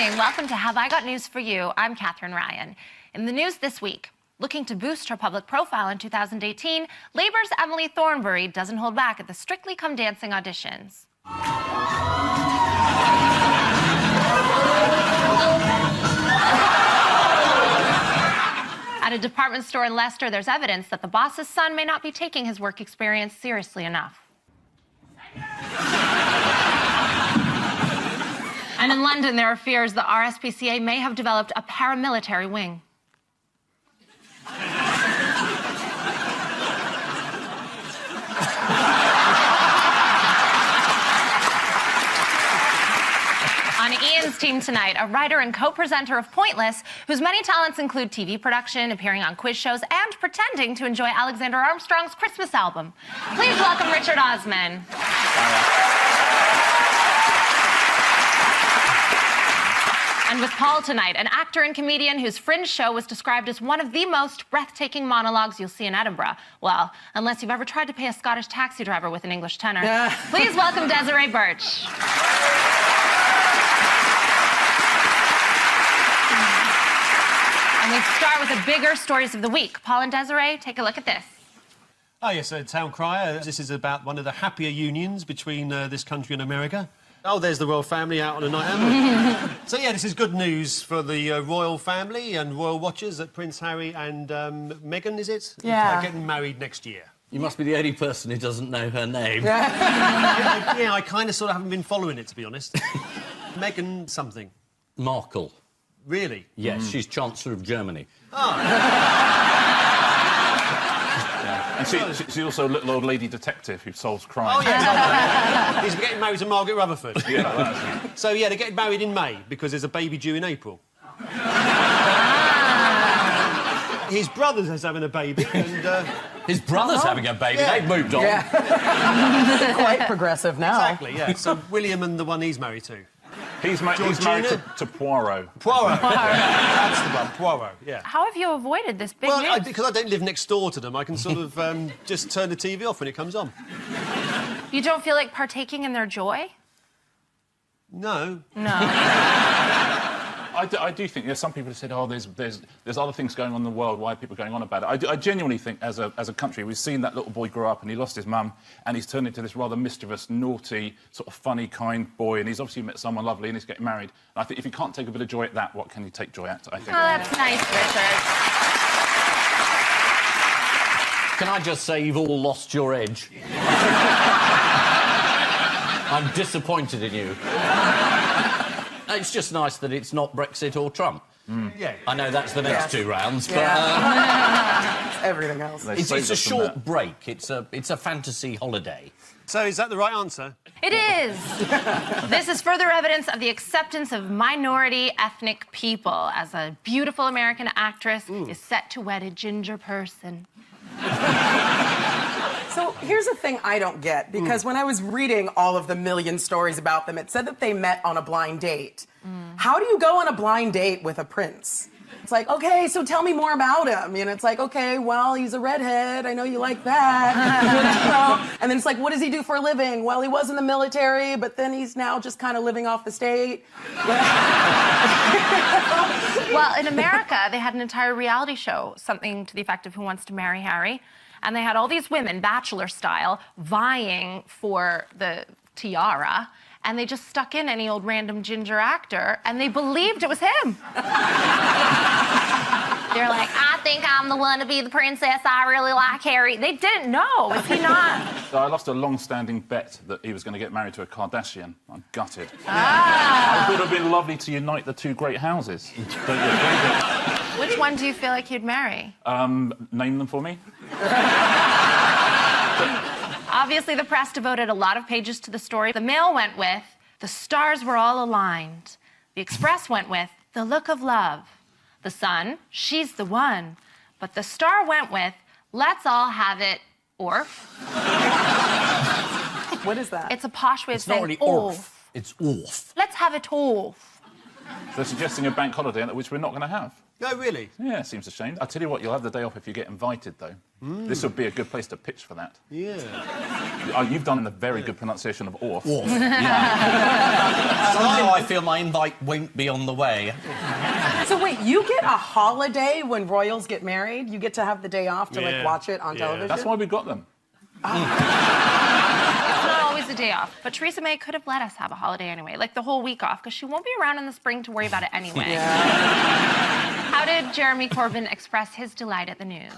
morning. Welcome to Have I Got News for You? I'm Katherine Ryan. In the news this week, looking to boost her public profile in 2018, Labour's Emily Thornberry doesn't hold back at the Strictly Come Dancing auditions. At a department store in Leicester, there's evidence that the boss's son may not be taking his work experience seriously enough. And in London, there are fears the RSPCA may have developed a paramilitary wing. On Ian's team tonight, a writer and co-presenter of Pointless, whose many talents include TV production, appearing on quiz shows, and pretending to enjoy Alexander Armstrong's Christmas album. Please welcome Richard Osman. And with Paul tonight, an actor and comedian whose Fringe show was described as one of the most breathtaking monologues you'll see in Edinburgh. Well, unless you've ever tried to pay a Scottish taxi driver with an English tenor. Please welcome Desiree Burch. And we start with the bigger stories of the week. Paul and Desiree, take a look at this. Oh, yes, Town Crier. This is about one of the happier unions between this country and America. Oh, there's the royal family out on a night out. So, yeah, this is good news for the royal family and royal watchers that Prince Harry and Meghan, is it? Yeah. Are getting married next year. You must be the only person who doesn't know her name. Yeah, I kind of sort of haven't been following it, to be honest. Meghan something. Markle. Really? Yes, she's Chancellor of Germany. And she's also a little old lady detective who solves crime. Oh, yes. He's getting married to Margaret Rutherford. Yeah, So, yeah, they're getting married in May because there's a baby due in April. His brother's having a baby and... His brother's having a baby. Yeah. They've moved on. Yeah. Quite progressive now. Exactly, yeah. So William and the one he's married to. He's married to Poirot. Poirot. That's the one, Poirot, yeah. How have you avoided this big news? Because I don't live next door to them, I can sort of just turn the TV off when it comes on. You don't feel like partaking in their joy? No. No. I do think there's some people who said, oh, there's other things going on in the world, why are people going on about it? I genuinely think, as a country, we've seen that little boy grow up and he lost his mum and he's turned into this rather mischievous, naughty, sort of funny, kind boy, and he's obviously met someone lovely and he's getting married. And I think if you can't take a bit of joy at that, what can you take joy at, I think? Oh, that's nice, Richard. Can I just say you've all lost your edge? I'm disappointed in you. It's just nice that it's not Brexit or Trump. Yeah. I know that's the next two rounds, but... Everything else. It's a short break. It's a fantasy holiday. So is that the right answer? It is. This is further evidence of the acceptance of minority ethnic people as a beautiful American actress is set to wed a ginger person. So here's the thing I don't get, because when I was reading all of the million stories about them, it said that they met on a blind date. How do you go on a blind date with a prince? It's like, okay, so tell me more about him. And it's like, okay, well, he's a redhead. I know you like that. And then it's like, what does he do for a living? Well, he was in the military, but then he's now just kind of living off the state. Well, in America, they had an entire reality show, something to the effect of Who Wants to Marry Harry? And they had all these women, Bachelor style, vying for the tiara, and they just stuck in any old random ginger actor, and they believed it was him. They're like, I think I'm the one to be the princess. I really like Harry. They didn't know. Is he not? So I lost a long-standing bet that he was going to get married to a Kardashian. I'm gutted. Ah. I thought it would have been lovely to unite the two great houses. Don't you? Which one do you feel like you'd marry? Name them for me. Obviously, the press devoted a lot of pages to the story. The Mail went with, the stars were all aligned. The Express went with, the look of love. The Sun, she's the one. But the Star went with, let's all have it, orf. What is that? It's a posh way of It's not saying really orf. orf. It's orf. Let's have it orf. They're suggesting a bank holiday, which we're not going to have. Oh, really? Yeah, it seems a shame. I'll tell you what, you'll have the day off if you get invited, though. This would be a good place to pitch for that. Yeah. You've done a very good pronunciation of Orf. Orf. Yeah. Somehow I feel my invite won't be on the way. So wait, you get a holiday when royals get married? You get to have the day off to, like, watch it on television? That's why we got them. It's not always a day off, but Theresa May could have let us have a holiday anyway, like the whole week off, because she won't be around in the spring to worry about it anyway. How did Jeremy Corbyn express his delight at the news?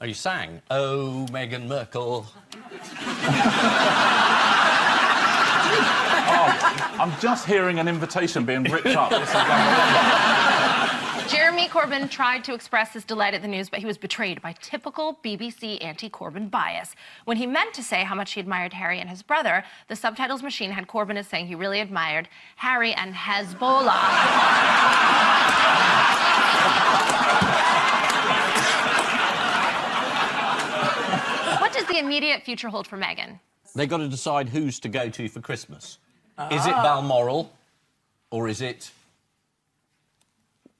Oh, you sang, "Oh, Meghan Merkel." I'm just hearing an invitation being ripped up. Jeremy Corbyn tried to express his delight at the news, but he was betrayed by typical BBC anti-Corbyn bias. When he meant to say how much he admired Harry and his brother, the subtitles machine had Corbyn as saying he really admired Harry and What does the immediate future hold for Meghan? They got to decide who's to go to for Christmas. Is it Balmoral, or is it...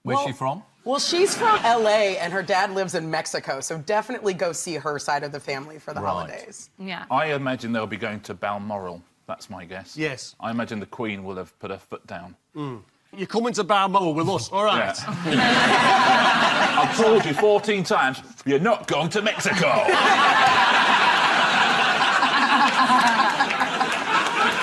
Where's she from? Well, she's from L.A. and her dad lives in Mexico, so definitely go see her side of the family for the holidays. Yeah. I imagine they'll be going to Balmoral. That's my guess. Yes. I imagine the Queen will have put her foot down. You're coming to Balmoral with us, all right? Yeah. I've told you 14 times, you're not going to Mexico.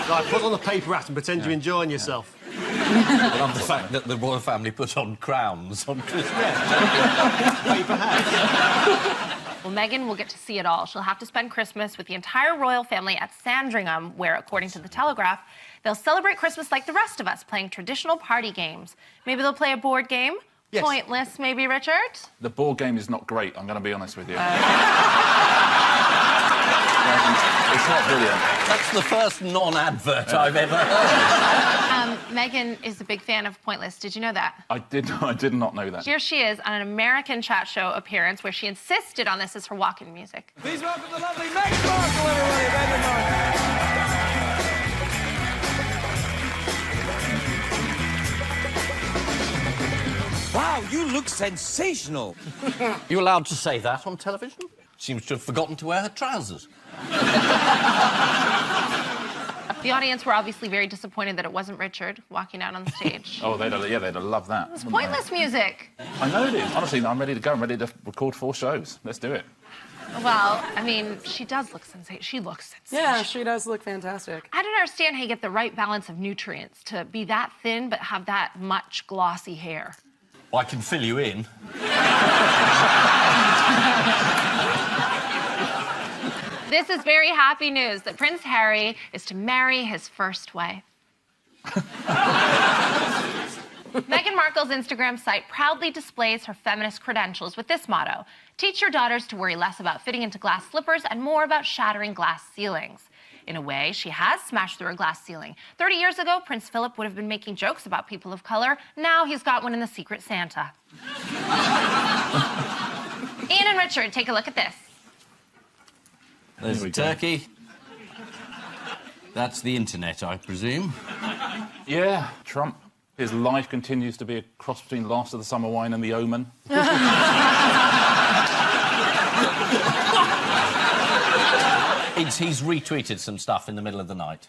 Right, put on the paper hat and pretend you're enjoying yourself. I love the fact that the royal family put on crowns on Christmas. Paper hat. Well, Meghan will get to see it all. She'll have to spend Christmas with the entire royal family at Sandringham, where, according to The Telegraph, they'll celebrate Christmas like the rest of us, playing traditional party games. Maybe they'll play a board game? Yes. Pointless, maybe, Richard? The board game is not great, I'm going to be honest with you. It's not brilliant. That's the first non-advert I've ever heard. Meghan is a big fan of Pointless. Did you know that? I did not know that. Here she is on an American chat show appearance where she insisted on this as her walk-in music. Please welcome the lovely Meghan Markle, everybody. Meghan Markle. Wow, you look sensational. You allowed to say that on television? Seems to have forgotten to wear her trousers. The audience were obviously very disappointed that it wasn't Richard walking out on the stage. Oh, they'd have loved that. It's Pointless music. I know it is. Honestly, I'm ready to go. I'm ready to record 4 shows. Let's do it. Well, I mean, she does look sensational. She looks sensational. Yeah, she does look fantastic. I don't understand how you get the right balance of nutrients to be that thin but have that much glossy hair. I can fill you in. This is very happy news that Prince Harry is to marry his first wife. Meghan Markle's Instagram site proudly displays her feminist credentials with this motto: teach your daughters to worry less about fitting into glass slippers and more about shattering glass ceilings. In a way, she has smashed through a glass ceiling. 30 years ago, Prince Philip would have been making jokes about people of color. Now he's got one in the Secret Santa. Ian and Richard, take a look at this. There's the turkey. That's the internet, I presume. Yeah, Trump. His life continues to be a cross between Last of the Summer Wine and The Omen. He's retweeted some stuff in the middle of the night,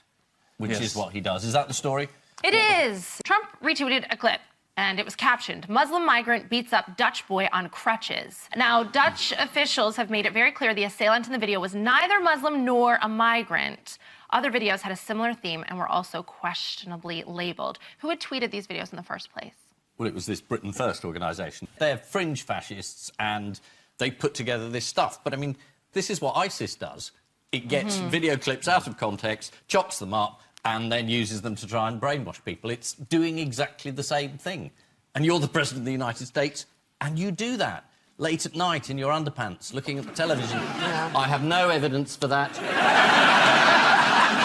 which is what he does. Is that the story? It is. Trump retweeted a clip, and it was captioned, "Muslim migrant beats up Dutch boy on crutches." Now, Dutch officials have made it very clear the assailant in the video was neither Muslim nor a migrant. Other videos had a similar theme and were also questionably labelled. Who had tweeted these videos in the first place? Well, it was this Britain First organisation. They're fringe fascists, and they put together this stuff. But, I mean, this is what ISIS does. It gets video clips out of context, chops them up, and then uses them to try and brainwash people. It's doing exactly the same thing. And you're the President of the United States, and you do that late at night in your underpants, looking at the television. Yeah. I have no evidence for that.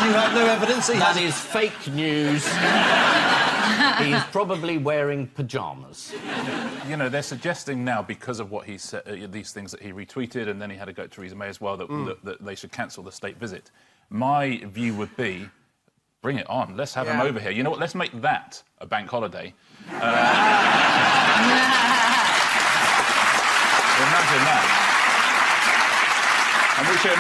You have no evidence? That is fake news. He is probably wearing pyjamas. You know, they're suggesting now, because of what he said, these things that he retweeted, and then he had a go at Theresa May as well, that they should cancel the state visit. My view would be, bring it on. Let's have him over here. You know what? Let's make that a bank holiday. Imagine that. And Richard,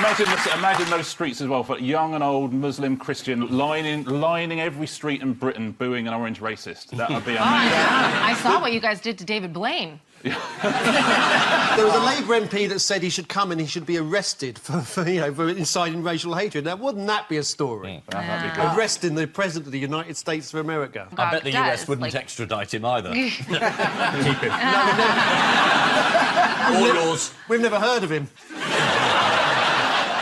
imagine those streets as well, for young and old, Muslim, Christian, lining every street in Britain, booing an orange racist. That would be amazing. I saw what you guys did to David Blaine. There was a Labour MP that said he should come and he should be arrested for inciting racial hatred. Now, wouldn't that be a story? That'd be good. Arresting the President of the United States of America. I bet the US wouldn't extradite him either. Keep him. All yours. We've never heard of him.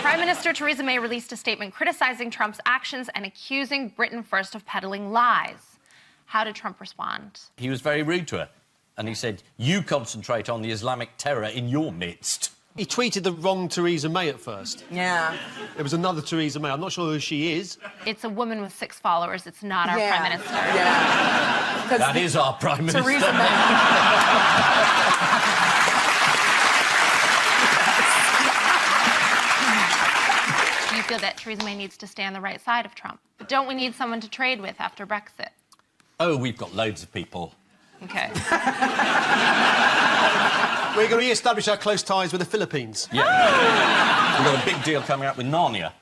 Prime Minister Theresa May released a statement criticizing Trump's actions and accusing Britain First of peddling lies. How did Trump respond? He was very rude to her. And he said, you concentrate on the Islamic terror in your midst. He tweeted the wrong Theresa May at first. Yeah. It was another Theresa May. I'm not sure who she is. It's a woman with 6 followers. It's not our Prime Minister. Yeah. That is our Prime Minister. Theresa May. Do you feel that Theresa May needs to stay on the right side of Trump? But don't we need someone to trade with after Brexit? Oh, we've got loads of people. Okay. We're going to re-establish our close ties with the Philippines. Yeah. We've got a big deal coming up with Narnia.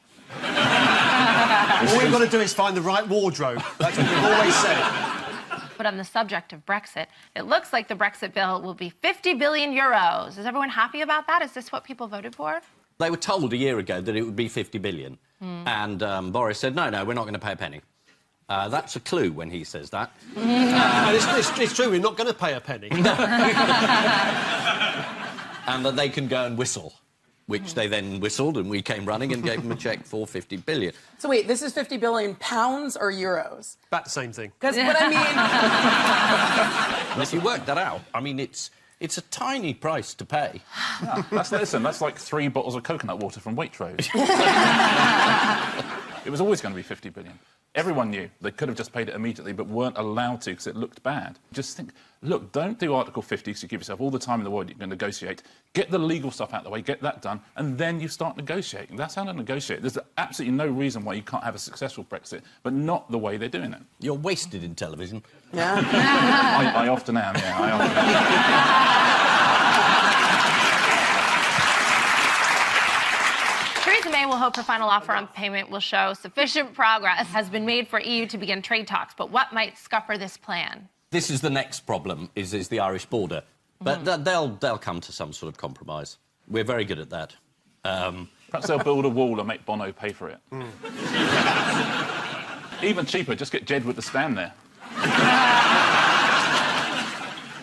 All we've got to do is find the right wardrobe. That's what we've always said. But on the subject of Brexit, it looks like the Brexit bill will be 50 billion euros. Is everyone happy about that? Is this what people voted for? They were told a year ago that it would be 50 billion. And Boris said, no, we're not going to pay a penny. That's a clue when he says that. It's true, we're not going to pay a penny. And that they can go and whistle, which they then whistled, and we came running and gave them a cheque for 50 billion. So wait, this is 50 billion pounds or euros? About the same thing. Because what I mean... And if you work that out, I mean, it's a tiny price to pay. Yeah, that's like 3 bottles of coconut water from Waitrose. It was always going to be 50 billion. Everyone knew. They could have just paid it immediately, but weren't allowed to because it looked bad. Just think, look, don't do Article 50 because you give yourself all the time in the world you can negotiate. Get the legal stuff out of the way, get that done, and then you start negotiating. That's how to negotiate. There's absolutely no reason why you can't have a successful Brexit, but not the way they're doing it. You're wasted in television. Yeah. I often am, yeah. I often am. Theresa May will hope her final offer on payment will show sufficient progress has been made for EU to begin trade talks. But what might scupper this plan? This is the next problem, is the Irish border. But they'll come to some sort of compromise. We're very good at that. Perhaps they'll build a wall and make Bono pay for it. Even cheaper, just get Jedward to stand there.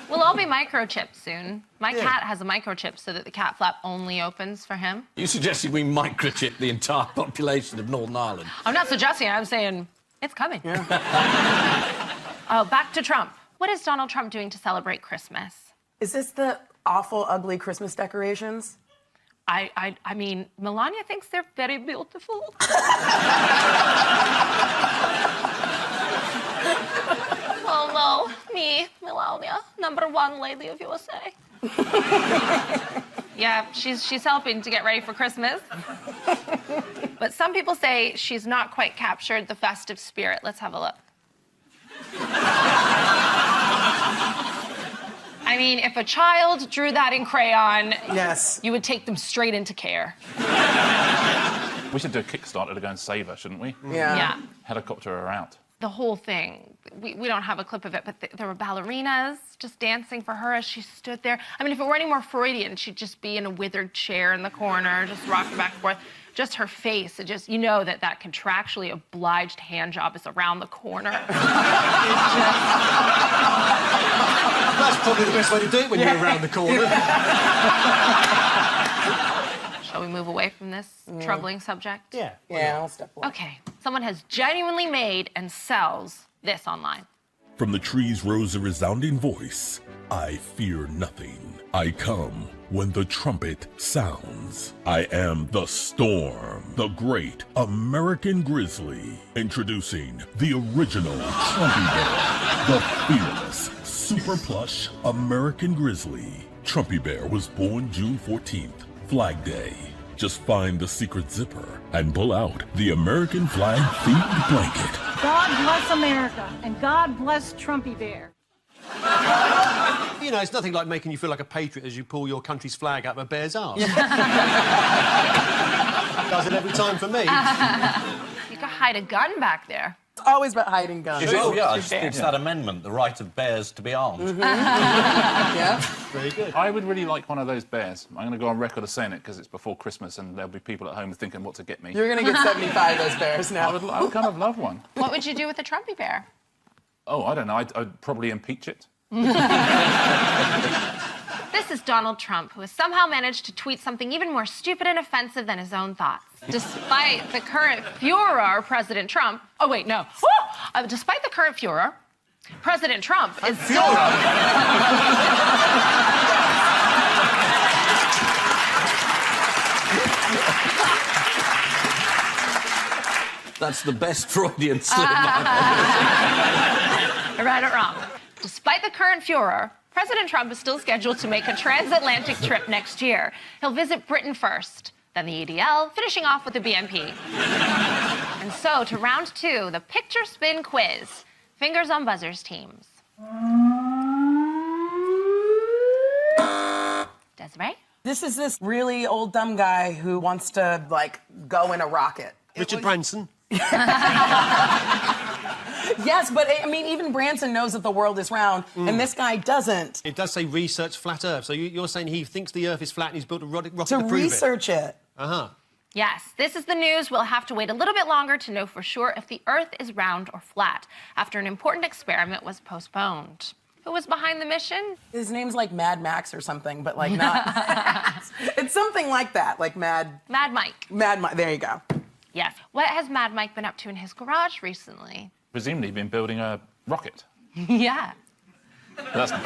We'll all be microchipped soon. My cat has a microchip so that the cat flap only opens for him. You suggested we microchip the entire population of Northern Ireland? I'm not suggesting it, I'm saying it's coming. Yeah. Back to Trump. What is Donald Trump doing to celebrate Christmas? Is this the awful, ugly Christmas decorations? I mean, Melania thinks they're very beautiful. Oh, no. Me, Melania, #1 lady of USA. Yeah, she's helping to get ready for Christmas. But some people say she's not quite captured the festive spirit. Let's have a look. I mean, if a child drew that in crayon, yes, you would take them straight into care. We should do a Kickstarter to go and save her, shouldn't we? Yeah. Helicopter her out. The whole thing, we don't have a clip of it, but there were ballerinas just dancing for her as she stood there. I mean, if it were any more Freudian, she'd just be in a withered chair in the corner, just rocking back and forth. Just her face, you know that contractually obliged hand job is around the corner. That's probably the best way to do it when you're around the corner. Shall we move away from this troubling subject? Yeah. Yeah, I'll step away. Okay. Someone has genuinely made and sells this online. From the trees rose a resounding voice. I fear nothing. I come when the trumpet sounds. I am the storm, the great American grizzly. Introducing the original Trumpy Bear, the fearless, super plush American grizzly. Trumpy Bear was born June 14th, Flag Day. Just find the secret zipper and pull out the American flag-themed blanket. God bless America, and God bless Trumpy Bear. You know, it's nothing like making you feel like a patriot as you pull your country's flag out of a bear's arse. Does it every time for me. You could hide a gun back there. It's always about hiding guns. Oh, yeah, it's that amendment, the right of bears to be armed. Yeah. Very good. I would really like one of those bears. I'm going to go on record as saying it because it's before Christmas and there'll be people at home thinking what to get me. You're going to get 75 of those bears now. I would kind of love one. What would you do with a Trumpy bear? Oh, I don't know. I'd probably impeach it. This is Donald Trump, who has somehow managed to tweet something even more stupid and offensive than his own thoughts. Despite the current furor, President Trump... Oh, wait, no. Despite the current furor, President Trump is still... That's the best Freudian slip I've I read it wrong. Despite the current furor, President Trump is still scheduled to make a transatlantic trip next year. He'll visit Britain first, then the EDL, finishing off with the BNP. And so, to round two, the picture spin quiz. Fingers on buzzers, teams. Desiree? This is this really old dumb guy who wants to, like, go in a rocket. Richard Branson. Yes, but I mean, even Branson knows that the world is round, and this guy doesn't. It does say research flat Earth, so you're saying he thinks the Earth is flat and he's built a rocket to prove research it. Uh-huh. Yes, this is the news. We'll have to wait a little bit longer to know for sure if the Earth is round or flat after an important experiment was postponed. Who was behind the mission? His name's like Mad Max or something, but like not. It's something like that, like Mad Mike. There you go. Yes. What has Mad Mike been up to in his garage recently? Presumably been building a rocket. Yeah. Is that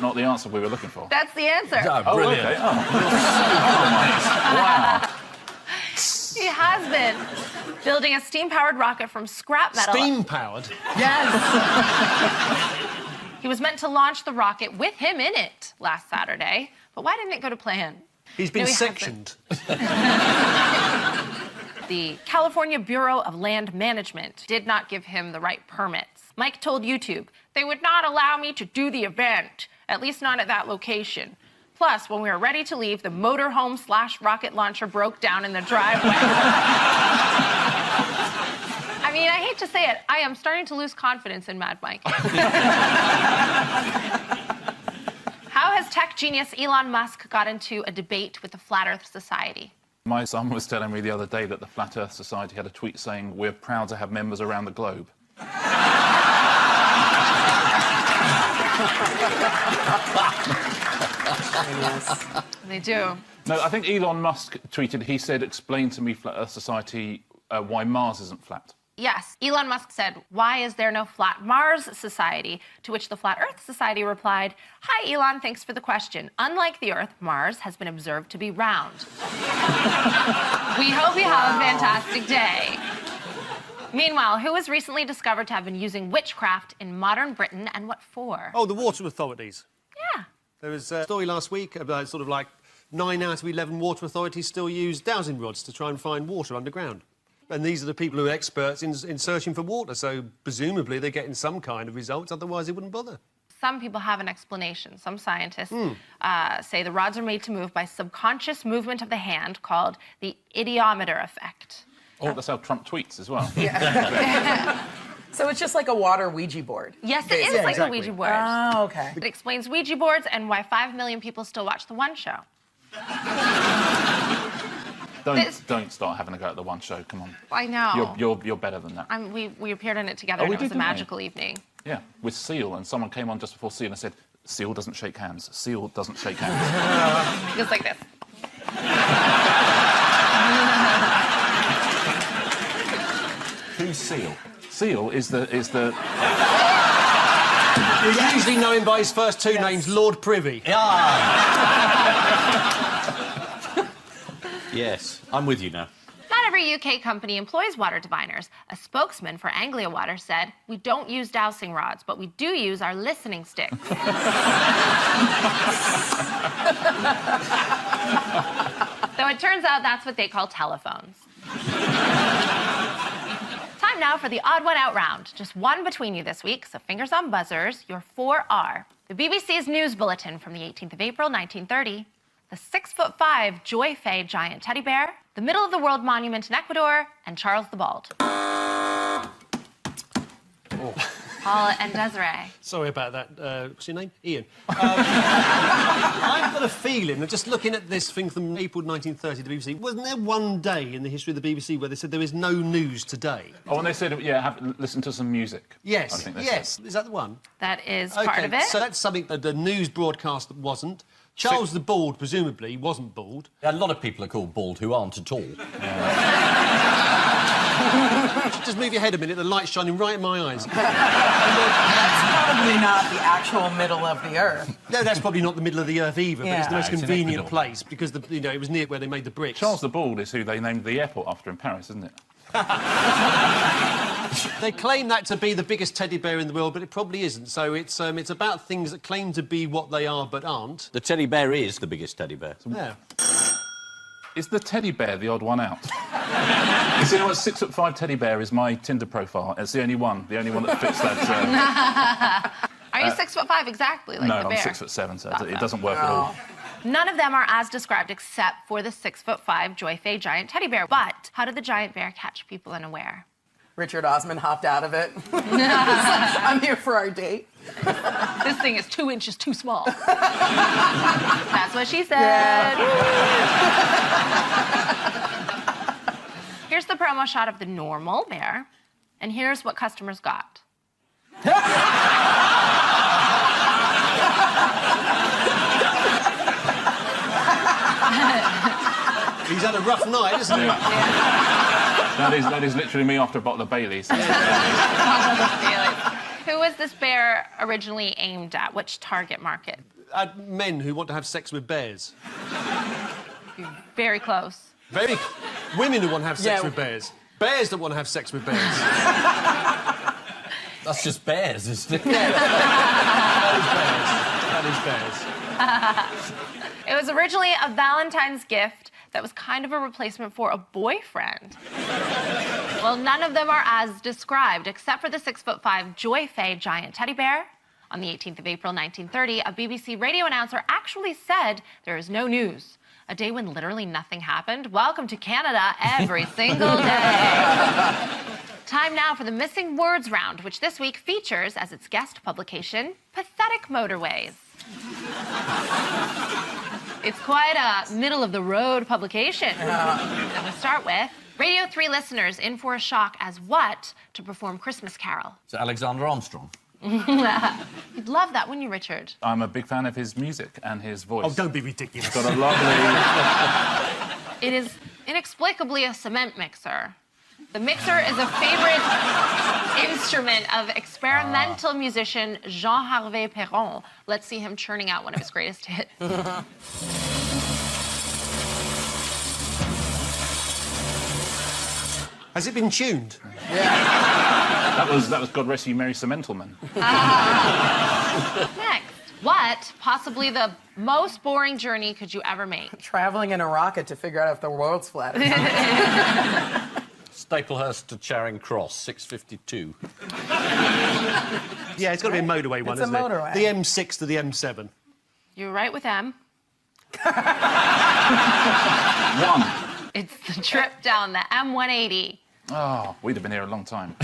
not the answer we were looking for? That's the answer. Oh, brilliant. Okay. Oh, wow. He has been building a steam-powered rocket from scrap metal. Steam-powered? Yes. He was meant to launch the rocket with him in it last Saturday, but why didn't it go to plan? He's been No, he sectioned. The California Bureau of Land Management did not give him the right permits. Mike told YouTube, they would not allow me to do the event, at least not at that location. Plus, when we were ready to leave, the motorhome/rocket launcher broke down in the driveway. I mean, I hate to say it, I am starting to lose confidence in Mad Mike. How has tech genius Elon Musk got into a debate with the Flat Earth Society? My son was telling me the other day that the Flat Earth Society had a tweet saying, "We're proud to have members around the globe." Yes. They do. No, I think Elon Musk tweeted, he said, "Explain to me, Flat Earth Society, why Mars isn't flat." Yes, Elon Musk said, "Why is there no Flat Mars Society?" To which the Flat Earth Society replied, "Hi, Elon, thanks for the question. Unlike the Earth, Mars has been observed to be round." We hope you have a fantastic day. Meanwhile, who was recently discovered to have been using witchcraft in modern Britain, and what for? Oh, the water authorities. Yeah. There was a story last week about sort of like 9 out of 11 water authorities still use dowsing rods to try and find water underground. And these are the people who are experts in searching for water, so presumably they're getting some kind of results, otherwise they wouldn't bother. Some people have an explanation. Some scientists say the rods are made to move by subconscious movement of the hand called the idiometer effect. Oh, that's how Trump tweets as well. So it's just like a water Ouija board. Yes, it is Yeah, like exactly. a Ouija board. Oh, okay. It explains Ouija boards and why 5 million people still watch The One Show. Don't start having a go at the One Show. Come on. I know. You're better than that. We appeared in it together, Oh, and we it was did, a didn't we? magical evening. Yeah, with Seal, and someone came on just before Seal and said, "Seal doesn't shake hands. Seal doesn't shake hands." It goes like this. Who's Seal? Seal is the. You usually know him by his first two names, Lord Privy. Yes, I'm with you now. Not every UK company employs water diviners. A spokesman for Anglia Water said, "We don't use dowsing rods, but we do use our listening sticks." Though it turns out that's what they call telephones. Time Time now for the odd one out round. Just one between you this week, so fingers on buzzers. Your four are the BBC's news bulletin from the 18th of April, 1930, the 6'5" Joy Fay giant teddy bear, the middle of the world monument in Ecuador, and Charles the Bald. Paul and Desiree. Sorry about that. What's your name? Ian. I've got a feeling that just looking at this thing from April 1930, the BBC, wasn't there one day in the history of the BBC where they said there is no news today? Oh, and they said, yeah, listen to some music. Yes, I think they yes. said. Is that the one? That is part of it. So that's something that the news broadcast that wasn't. Charles the Bald, presumably, wasn't bald. A lot of people are called bald who aren't at all. Just move your head a minute, the light's shining right in my eyes. That's probably not the actual middle of the earth. No, that's probably not the middle of the earth either, but it's the most It's in convenient Ecuador. place because it was near where they made the bricks. Charles the Bald is who they named the airport after in Paris, isn't it? They claim that to be the biggest teddy bear in the world, but it probably isn't. So it's about things that claim to be what they are but aren't. The teddy bear is the biggest teddy bear. Yeah. Is the teddy bear the odd one out? You know what, 6'5" teddy bear is my Tinder profile. It's the only one that fits that. Are you 6'5" exactly, like No, the I'm bear? 6'7", so it doesn't work at all. None of them are as described except for the 6'5" Joy Fay giant teddy bear. But how did the giant bear catch people unaware? Richard Osman hopped out of it. I'm here for our date. This thing is 2 inches too small. That's what she said. Here's the promo shot of the normal bear, and here's what customers got. He's had a rough night, isn't he? That is literally me after a bottle of Baileys. Who was this bear originally aimed at? Which target market? Men who want to have sex with bears. Very close. Women who want to have sex Yeah. with bears. Bears that want to have sex with bears. That's just bears, isn't it? That is bears. It was originally a Valentine's gift that was kind of a replacement for a boyfriend. Well, none of them are as described, except for the 6'5" Joy Fay giant teddy bear. On the 18th of April, 1930, a BBC radio announcer actually said there is no news. A day when literally nothing happened. Welcome to Canada every single day. Time now for the Missing Words Round, which this week features as its guest publication, Pathetic Motorways. It's quite a middle-of-the-road publication. And we start with Radio 3 listeners in for a shock as what to perform Christmas Carol? It's Alexander Armstrong. You'd love that, wouldn't you, Richard? I'm a big fan of his music and his voice. Oh, don't be ridiculous. Got a lovely... It is inexplicably a cement mixer. The mixer is a favorite instrument of experimental musician Jean-Harvey Perron. Let's see him churning out one of his greatest hits. Has it been tuned? That was God Rest You Merry Cementalman. Next, what, possibly the most boring journey could you ever make? Traveling in a rocket to figure out if the world's flat. Staplehurst to Charing Cross, 6:52. Yeah, it's got to be a motorway one, It's a isn't motorway. it? The M6 to the M7. You're right with M. One. It's the trip down the M180. Oh, we'd have been here a long time.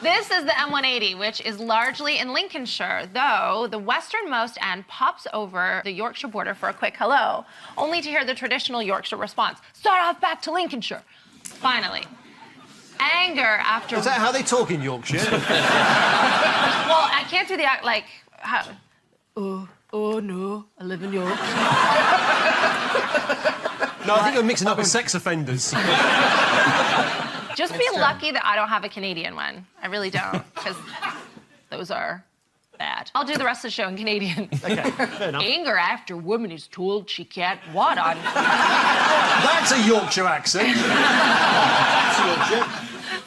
This is the M180, which is largely in Lincolnshire, though the westernmost end pops over the Yorkshire border for a quick hello, only to hear the traditional Yorkshire response, start off back to Lincolnshire. Finally. Anger after... Is that how they talk in Yorkshire? Well, I can't do the act like... Oh no, I live in Yorkshire. No, I think you're mixing up with sex offenders. Just be lucky that I don't have a Canadian one. I really don't, because those are bad. I'll do the rest of the show in Canadian. Okay, fair enough. Anger after woman is told she can't what on... That's a Yorkshire accent. That's Yorkshire.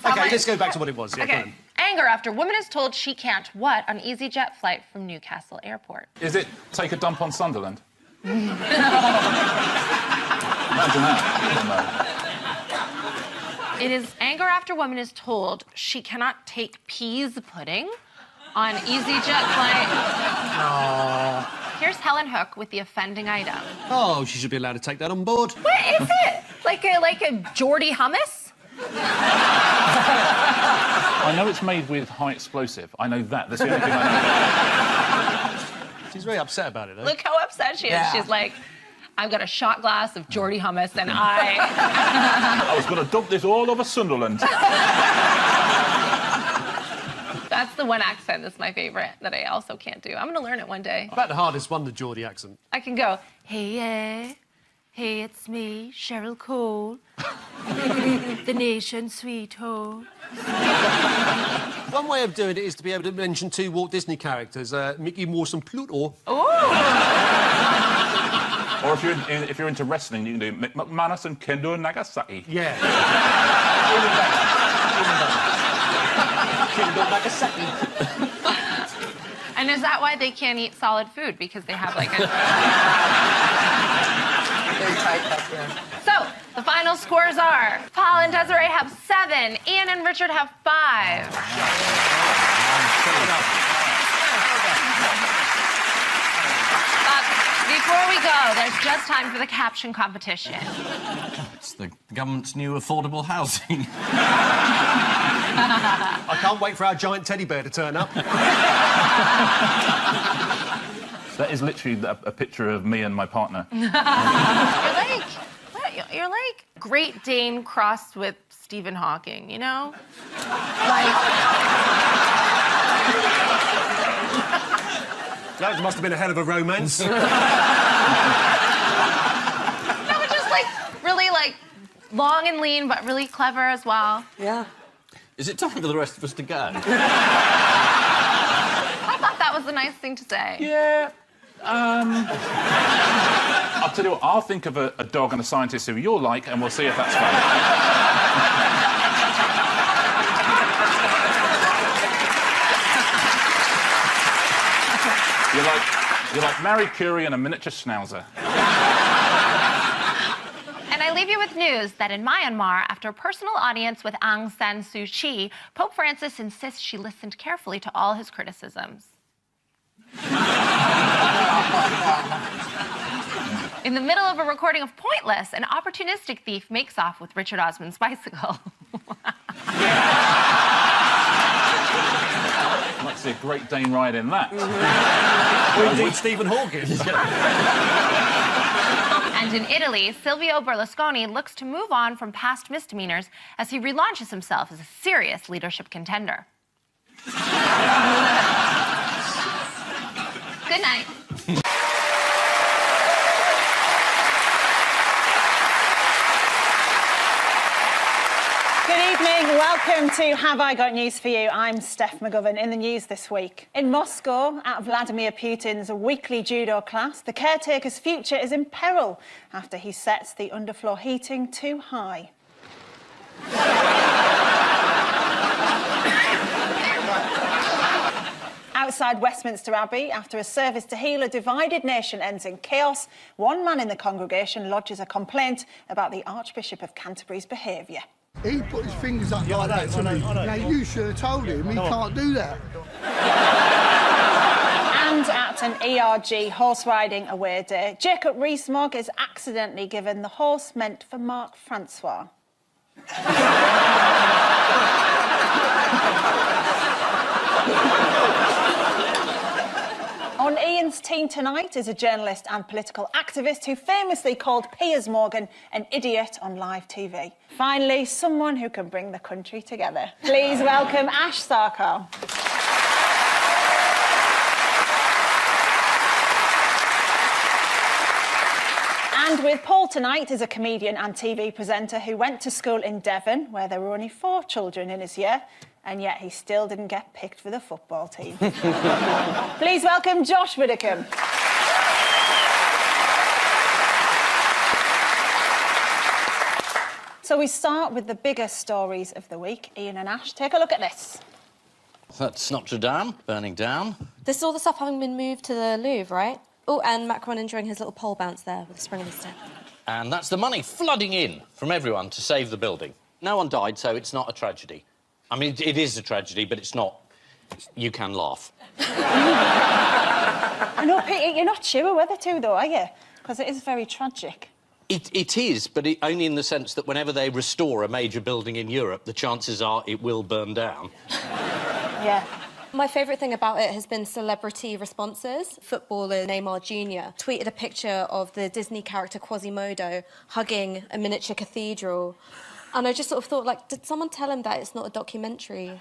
Okay, let's go back to what it was. Yeah, go Okay. on. Anger after woman is told she can't what on EasyJet flight from Newcastle Airport. Is it Take a Dump on Sunderland? Imagine that. It is anger after woman is told she cannot take peas pudding on EasyJet flight. Oh. Here's Helen Hook with the offending item. Oh, she should be allowed to take that on board. What is it? Like a Geordie hummus? I know it's made with high explosive. I know that. That's the only thing I know. She's very upset about it, though. Look how upset she is. Yeah. She's like, I've got a shot glass of Geordie hummus and I... I was going to dump this all over Sunderland. That's the one accent that's my favourite that I also can't do. I'm going to learn it one day. About the hardest one, the Geordie accent. I can go, hey, it's me, Cheryl Cole, the nation's sweetheart. One way of doing it is to be able to mention 2 Walt Disney characters, Mickey Mouse and Pluto. Or if you're into wrestling, you can do Mick McManus and Kendo Nagasaki. Yeah. And is that why they can't eat solid food? Because they have like a... Very tight back there. So, the final scores are Paul and Desiree have 7, Ian and Richard have 5. But before we go, there's just time for the caption competition. It's the government's new affordable housing. I can't wait for our giant teddy bear to turn up. That is literally a picture of me and my partner. You're like Great Dane crossed with Stephen Hawking, you know? That must have been a hell of a romance. No, it's just like really like long and lean, but really clever as well. Yeah. Is it time for the rest of us to go? I thought that was a nice thing to say. Yeah. I'll tell you what, I'll think of a dog and a scientist who you'll like, and we'll see if that's fun. You're like Marie Curie and a miniature schnauzer. And I leave you with news that in Myanmar, after a personal audience with Aung San Suu Kyi, Pope Francis insists she listened carefully to all his criticisms. In the middle of a recording of Pointless, an opportunistic thief makes off with Richard Osman's bicycle. I'd like to see a Great Dane ride in that. Or indeed Stephen Hawking. And in Italy, Silvio Berlusconi looks to move on from past misdemeanors as he relaunches himself as a serious leadership contender. Good night. Good evening, welcome to Have I Got News For You? I'm Steph McGovern. In the news this week. In Moscow, at Vladimir Putin's weekly judo class, the caretaker's future is in peril after he sets the underfloor heating too high. Outside Westminster Abbey, after a service to heal a divided nation ends in chaos, one man in the congregation lodges a complaint about the Archbishop of Canterbury's behaviour. He put his fingers up like that to me. Now, you should have told him he can't do that. And at an ERG horse riding away day, Jacob Rees-Mogg is accidentally given the horse meant for Mark Francois. On Ian's team tonight is a journalist and political activist who famously called Piers Morgan an idiot on live TV. Finally, someone who can bring the country together. Please welcome Ash Sarkar. And with Paul tonight is a comedian and TV presenter who went to school in Devon, where there were only 4 children in his year, and yet he still didn't get picked for the football team. Please welcome Josh Widdicombe. So we start with the biggest stories of the week. Ian and Ash, take a look at this. That's Notre Dame burning down. This is all the stuff having been moved to the Louvre, right? Oh, and Macron enjoying his little pole bounce there with a spring in his step. And that's the money flooding in from everyone to save the building. No one died, so it's not a tragedy. I mean, it is a tragedy, but it's not... You can laugh. I know, Peter, you're not sure whether to, though, are you? Because it is very tragic. It is, but only in the sense that whenever they restore a major building in Europe, the chances are it will burn down. Yeah. My favourite thing about it has been celebrity responses. Footballer Neymar Jr. tweeted a picture of the Disney character Quasimodo hugging a miniature cathedral. And I just sort of thought, like, did someone tell him that it's not a documentary? You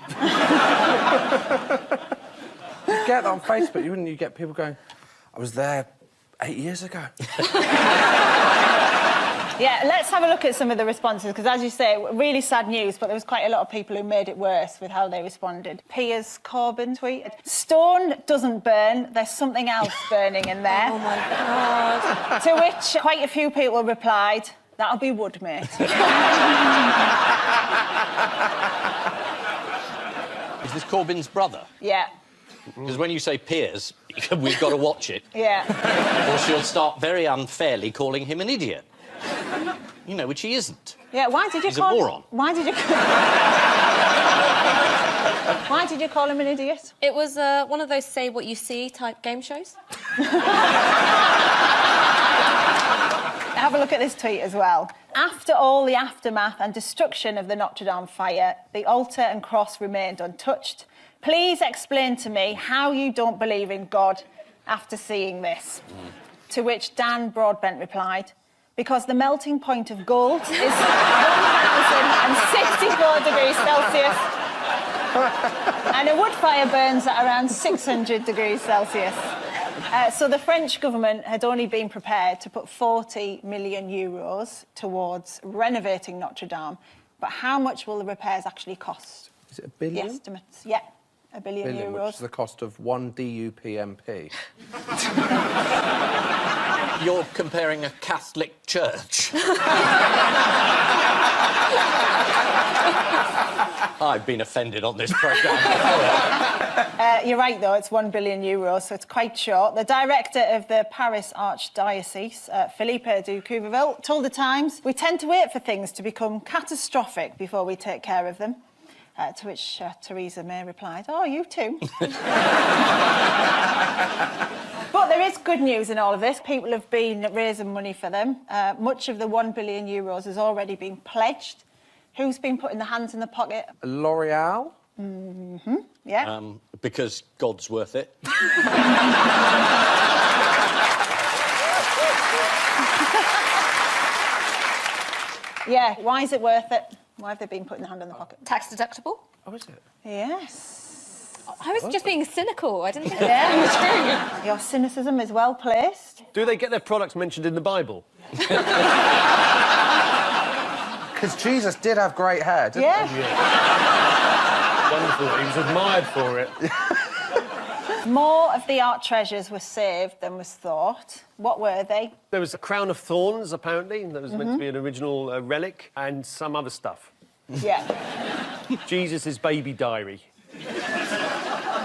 get that on Facebook, wouldn't you? Get people going, I was there 8 years ago. Yeah, let's have a look at some of the responses, because, as you say, really sad news, but there was quite a lot of people who made it worse with how they responded. Piers Corbyn tweeted, "Stone doesn't burn, there's something else burning in there." Oh, my God. To which quite a few people replied, "That'll be wood, mate." Is this Corbyn's brother? Yeah. Because when you say Piers, we've got to watch it. Yeah. Or she'll start very unfairly calling him an idiot. You know, which he isn't. Yeah, why did you He's call... a moron. Why did you... Why did you call him an idiot? It was one of those say what you see type game shows. Have a look at this tweet as well. "After all the aftermath and destruction of the Notre Dame fire, the altar and cross remained untouched. Please explain to me how you don't believe in God after seeing this." To which Dan Broadbent replied, "Because the melting point of gold is 1,064 degrees Celsius and a wood fire burns at around 600 degrees Celsius." So the French government had only been prepared to put 40 million euros towards renovating Notre Dame. But how much will the repairs actually cost? Is it $1 billion? The estimates, yeah, $1 billion euros. Which is the cost of one DUPMP. You're comparing a Catholic church. I've been offended on this programme before. You're right, though, it's €1 billion, so it's quite short. The director of the Paris Archdiocese, Philippe de Couvreville, told The Times, "We tend to wait for things to become catastrophic before we take care of them." To which Theresa May replied, "Oh, you too." But there is good news in all of this. People have been raising money for them. Much of the €1 billion has already been pledged. Who's been putting the hands in the pocket? L'Oreal? Mm-hmm, yeah. Because God's worth it. Yeah, why is it worth it? Why have they been putting the hand in the pocket? Tax deductible? Oh, is it? Yes. I was just being cynical. I didn't think Yeah. that was true. Your cynicism is well placed. Do they get their products mentioned in the Bible? Because Jesus did have great hair, didn't Yeah. he? Wonderful. He was admired for it. More of the art treasures were saved than was thought. What were they? There was a crown of thorns, apparently, that was meant to be an original relic, and some other stuff. Yeah, Jesus' baby diary.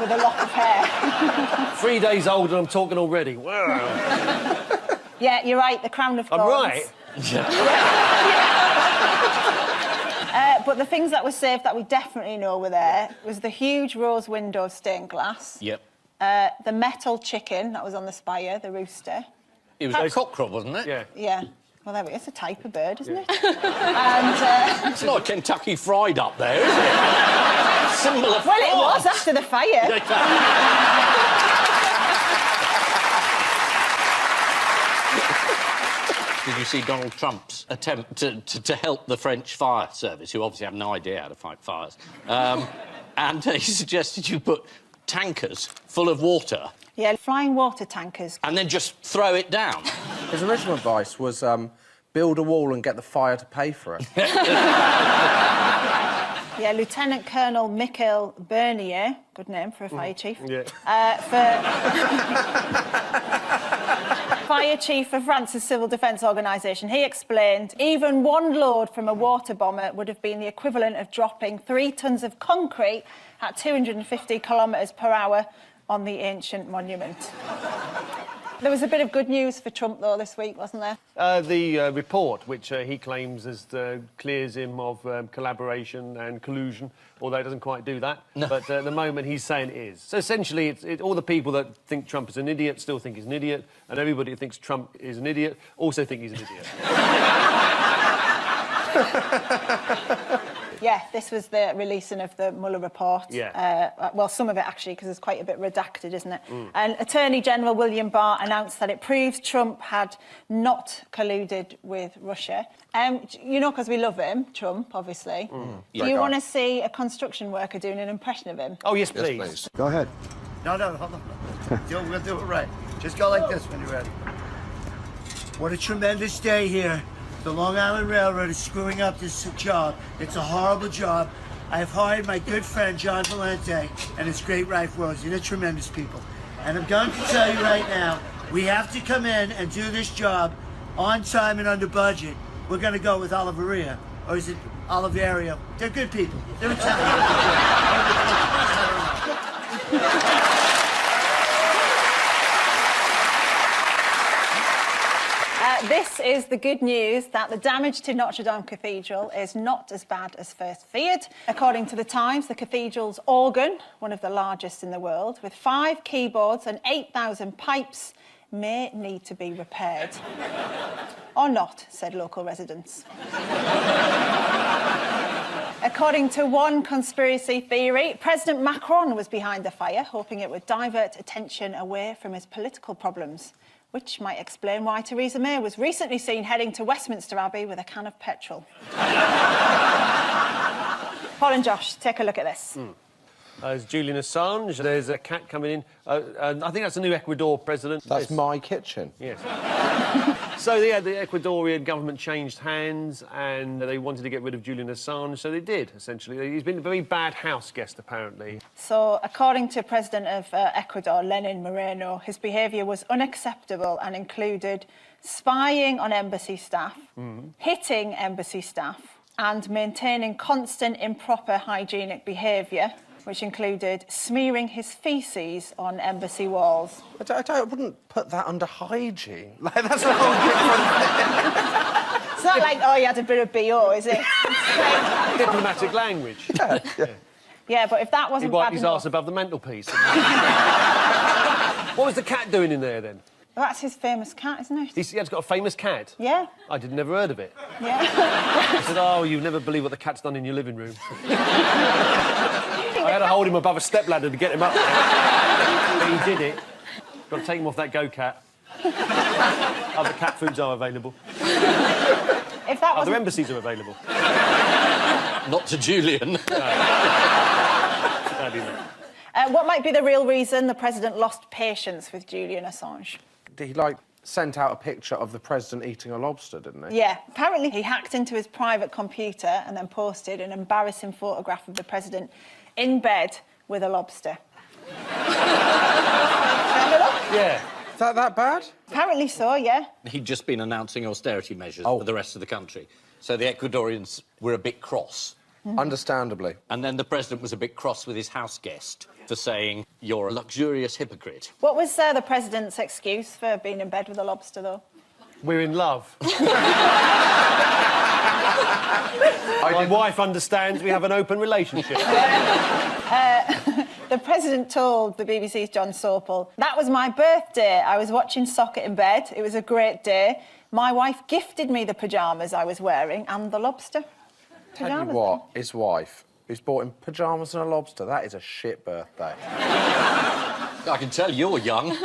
with a lock of hair. 3 days old and I'm talking already. Wow. Yeah, you're right, the crown of thorns. I'm right. But the things that were saved that we definitely know were there was the huge rose window of stained glass. Yep. The metal chicken that was on the spire, the rooster. It was a cockerel, wasn't it? Yeah. Yeah. Well, there it is. It's a type of bird, isn't it? And... It's not Kentucky Fried up there, is it? Symbol of Well, it France. was after the fire. Did you see Donald Trump's attempt to help the French fire service, who obviously have no idea how to fight fires? And he suggested you put tankers full of water... Yeah, flying water tankers. ...and then just throw it down. His original advice was build a wall and get the fire to pay for it. Yeah, Lieutenant Colonel Michael Bernier, good name for a fire chief. Yeah. Fire chief of France's civil defence organisation, he explained even one load from a water bomber would have been the equivalent of dropping 3 tons of concrete at 250 kilometres per hour on the ancient monument. There was a bit of good news for Trump, though, this week, wasn't there? The report, which he claims clears him of collaboration and collusion, although it doesn't quite do that. No. But at the moment, he's saying it is. So essentially, all the people that think Trump is an idiot still think he's an idiot, and everybody who thinks Trump is an idiot also think he's an idiot. Yeah, this was the releasing of the Mueller report. Yeah. Well, some of it, actually, because it's quite a bit redacted, isn't it? And Attorney General William Barr announced that it proves Trump had not colluded with Russia. You know, because we love him, Trump, obviously. Do you want to see a construction worker doing an impression of him? Oh, yes, please. Yes, please. Go ahead. No, hold on. We'll do it right. Just go like this when you're ready. What a tremendous day here. The Long Island Railroad is screwing up this job. It's a horrible job. I have hired my good friend John Valente and his great wife Rosie. They're tremendous people. And I'm going to tell you right now, we have to come in and do this job on time and under budget. We're going to go with Oliveria, or is it Oliverio? They're good people. They're Italian. This is the good news that the damage to Notre Dame Cathedral is not as bad as first feared. According to The Times, the cathedral's organ, one of the largest in the world, with 5 keyboards and 8,000 pipes, may need to be repaired. Or not, said local residents. According to one conspiracy theory, President Macron was behind the fire, hoping it would divert attention away from his political problems, which might explain why Theresa May was recently seen heading to Westminster Abbey with a can of petrol. Paul and Josh, take a look at this. There's Julian Assange. There's a cat coming in. And I think that's the new Ecuador president. That's my kitchen. Yes. So, yeah, the Ecuadorian government changed hands and they wanted to get rid of Julian Assange, so they did, essentially. He's been a very bad house guest, apparently. So, according to President of Ecuador, Lenin Moreno, his behaviour was unacceptable and included spying on embassy staff, hitting embassy staff, and maintaining constant improper hygienic behaviour, which included smearing his faeces on embassy walls. I wouldn't put that under hygiene. Like, that's a whole different thing. It's not like, oh, you had a bit of BO, is it? Diplomatic language. Yeah, but if that wasn't he wiped bad his enough... arse above the mantelpiece. What was the cat doing in there, then? Well, that's his famous cat, isn't it? He's got a famous cat? Yeah. I never heard of it. Yeah. I said, oh, you'd never believe what the cat's done in your living room. I had to hold him above a stepladder to get him up there. But he did it. Got to take him off that go-cat. Other cat foods are available. If that Other embassies are available. Not to Julian. Sadly not. What might be the real reason the president lost patience with Julian Assange? He, sent out a picture of the president eating a lobster, didn't he? Yeah. Apparently, he hacked into his private computer and then posted an embarrassing photograph of the president in bed with a lobster. Yeah. Is that bad? Apparently so, yeah. He'd just been announcing austerity measures for the rest of the country. So the Ecuadorians were a bit cross. Understandably. And then the president was a bit cross with his house guest for saying, you're a luxurious hypocrite. What was the president's excuse for being in bed with a lobster, though? We're in love. My wife understands we have an open relationship. The president told the BBC's John Sopel, "That was my birthday. I was watching soccer in bed. It was a great day. My wife gifted me the pyjamas I was wearing and the lobster." Tell you what, his wife, who's bought him pyjamas and a lobster, that is a shit birthday. I can tell you're young.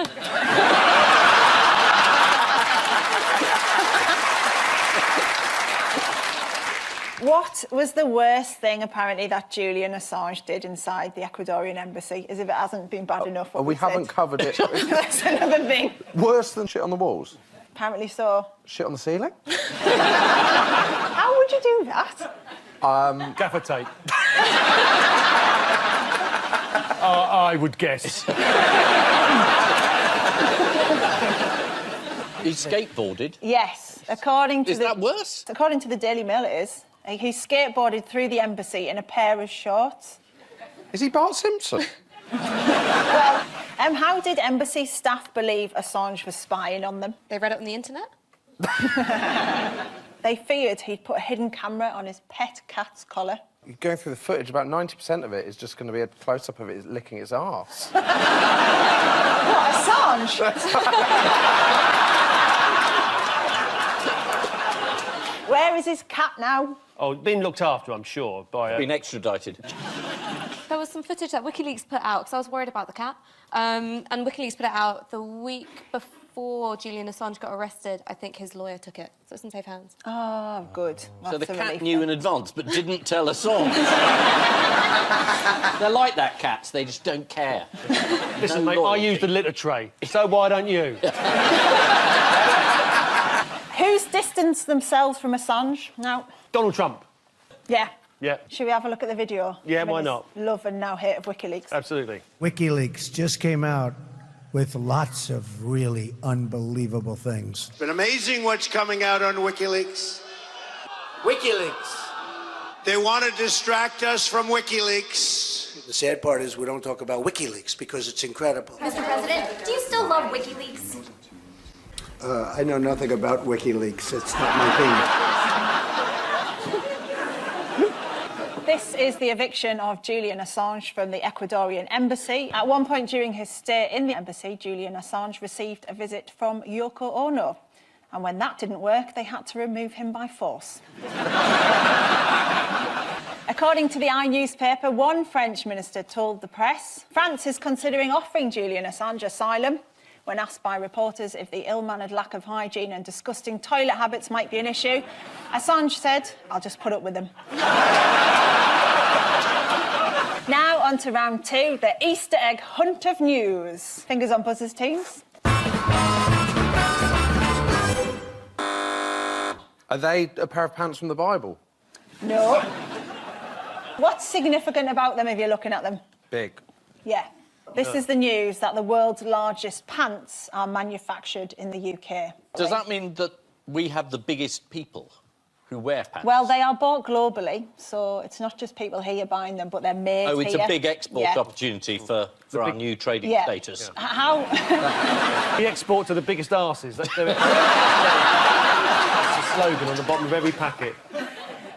What was the worst thing, apparently, that Julian Assange did inside the Ecuadorian embassy, as if it hasn't been bad enough? We haven't covered it. That's another thing. Worse than shit on the walls? Apparently so. Shit on the ceiling? How would you do that? Gaffer tape. I would guess. He skateboarded? Yes. According to Is that worse? According to the Daily Mail, it is. He skateboarded through the embassy in a pair of shorts. Is he Bart Simpson? Well, How did embassy staff believe Assange was spying on them? They read it on the internet? They feared he'd put a hidden camera on his pet cat's collar. You're going through the footage, about 90% of it is just going to be a close-up of it licking its arse. What, Assange? Where is his cat now? Oh, being looked after, I'm sure, by... Been extradited. There was some footage that WikiLeaks put out, because I was worried about the cat. And WikiLeaks put it out the week before Julian Assange got arrested. I think his lawyer took it, so it's in safe hands. Oh, good. So the That's a cat relief knew then. in advance, but didn't tell Assange. They're like that, cats. They just don't care. Listen, No mate, I loyalty. use the litter tray, so why don't you? Who's distanced themselves from Assange now? Donald Trump. Yeah. Yeah, Should we have a look at the video? Yeah, why His not? Love and now hate of WikiLeaks. absolutely. WikiLeaks just came out with lots of really unbelievable things. It's been amazing what's coming out on WikiLeaks. WikiLeaks. They want to distract us from WikiLeaks. The sad part is we don't talk about WikiLeaks because it's incredible. Mr. President, do you still love WikiLeaks? I know nothing about WikiLeaks. It's not my thing. This is the eviction of Julian Assange from the Ecuadorian embassy. At one point during his stay in the embassy, Julian Assange received a visit from Yoko Ono. And when that didn't work, they had to remove him by force. According to the I newspaper, one French minister told the press, France is considering offering Julian Assange asylum. When asked by reporters if the ill-mannered lack of hygiene and disgusting toilet habits might be an issue, Assange said, I'll just put up with them. Now on to round two, the Easter egg hunt of news. Fingers on buzzers, teams. Are they a pair of pants from the Bible? No. What's significant about them if you're looking at them? Big. Yeah. This is the news that the world's largest pants are manufactured in the UK. Does that mean that we have the biggest people who wear pants? Well, they are bought globally, so it's not just people here buying them, but they're made here. Oh, it's a big export Yeah. opportunity for our new trading Yeah. status. How... We export to the biggest arses. Let's do it. That's the slogan on the bottom of every packet.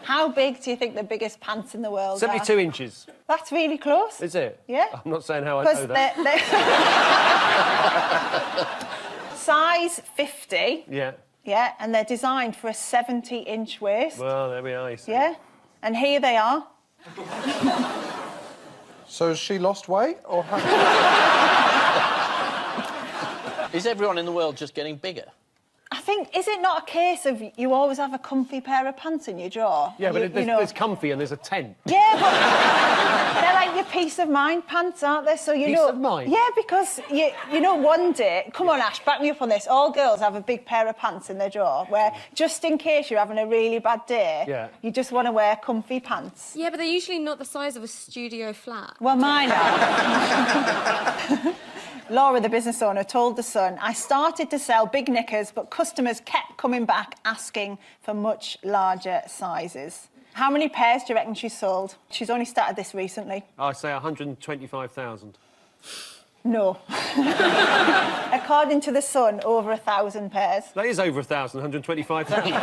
How big do you think the biggest pants in the world 72 are? inches. That's really close. Is it? Yeah. I'm not saying how I know Because that. they're size 50. Yeah. Yeah, and they're designed for a 70-inch waist. Well, there we are. You see. Yeah, and here they are. So has she lost weight, or how... Is everyone in the world just getting bigger? I think, is it not a case of you always have a comfy pair of pants in your drawer? Yeah, but you know... there's comfy and there's a tent. Yeah, but they're like your peace of mind pants, aren't they? So you Peace know... of mind? Yeah, because, you know, one day... Come on, Ash, back me up on this. All girls have a big pair of pants in their drawer where, just in case you're having a really bad day, Yeah. you just want to wear comfy pants. Yeah, but they're usually not the size of a studio flat. Well, mine are. Laura, the business owner, told The Sun, I started to sell big knickers, but customers kept coming back asking for much larger sizes. How many pairs do you reckon she sold? She's only started this recently. I say 125,000. No. According to The Sun, over 1,000 pairs. That is over 1,000, 125,000.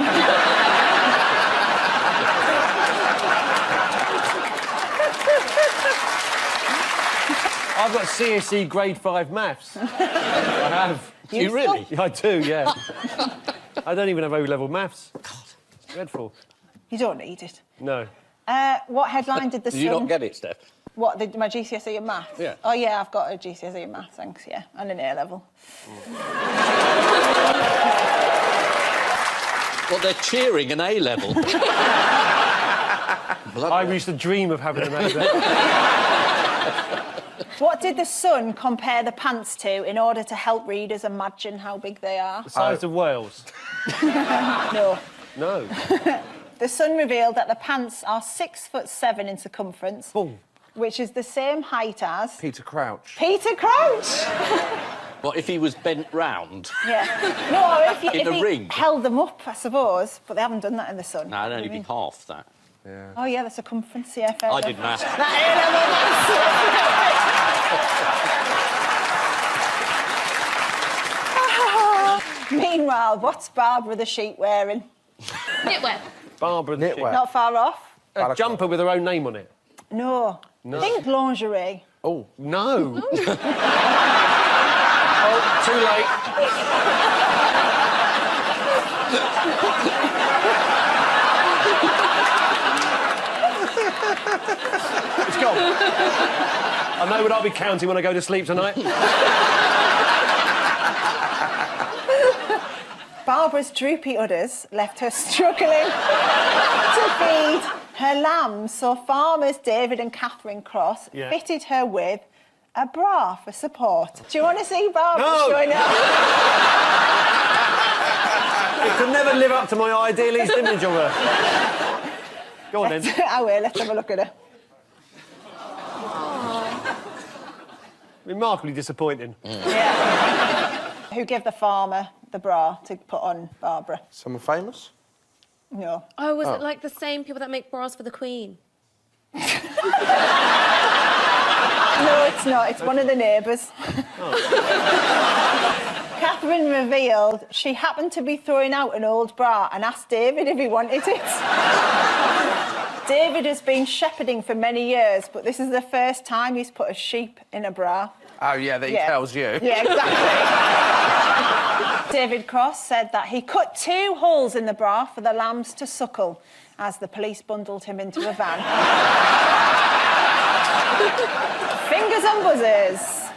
I've got CSE grade 5 maths. I have. Do you really? I do, yeah. I don't even have O-level maths. God, it's dreadful. You don't need it. No. What headline did The Do Sun... you not get it, Steph? What, my GCSE in maths? Yeah. Oh, yeah, I've got a GCSE in maths, thanks, yeah, and an A-level. Well, they're cheering an A-level. I used to dream of having an A-level. What did The Sun compare the pants to in order to help readers imagine how big they are? The size of Wales. No. No. The Sun revealed that the pants are 6'7" in circumference, Boom. which is the same height as... Peter Crouch. Peter Crouch! What, if he was bent round? Yeah. No, if In if a he ring? held them up, I suppose, but they haven't done that in The Sun. No, it'd only be half that. Yeah. Oh, yeah, the circumference, yeah, fair I enough. did maths. That A-level maths. Meanwhile, what's Barbara the sheep wearing? Knitwear. Barbara the Knitwear. Not far off. A jumper with her own name on it. No. Think lingerie. Oh, no. Oh, too late. It's gone. I know what I'll be counting when I go to sleep tonight. Barbara's droopy udders left her struggling to feed her lambs, so farmers David and Katherine Cross fitted her with a bra for support. Do you want to see Barbara showing up? It could never live up to my idealist image of her. Go on, then. I will. Let's have a look at her. Remarkably disappointing. Yeah. Who gave the farmer the bra to put on Barbara? Someone famous? No. Oh, was it like the same people that make bras for the Queen? No, it's not. It's one of the neighbours. Katherine revealed she happened to be throwing out an old bra and asked David if he wanted it. David has been shepherding for many years, but this is the first time he's put a sheep in a bra. Oh, yeah, that he tells you. Yeah, exactly. David Cross said that he cut 2 holes in the bra for the lambs to suckle as the police bundled him into a van. Fingers on buzzers.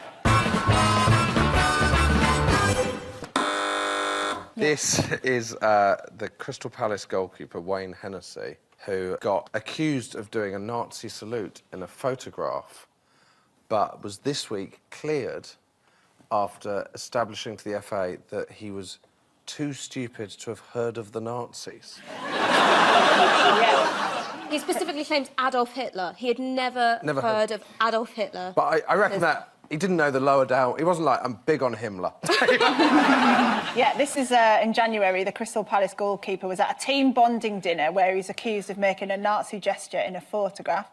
This is the Crystal Palace goalkeeper, Wayne Hennessy, who got accused of doing a Nazi salute in a photograph, but was this week cleared after establishing to the FA that he was too stupid to have heard of the Nazis. He specifically claimed Adolf Hitler. He had never heard of Adolf Hitler. But I reckon that he didn't know the lower down. He wasn't like, I'm big on Himmler. Yeah, this is in January. The Crystal Palace goalkeeper was at a team bonding dinner where he's accused of making a Nazi gesture in a photograph.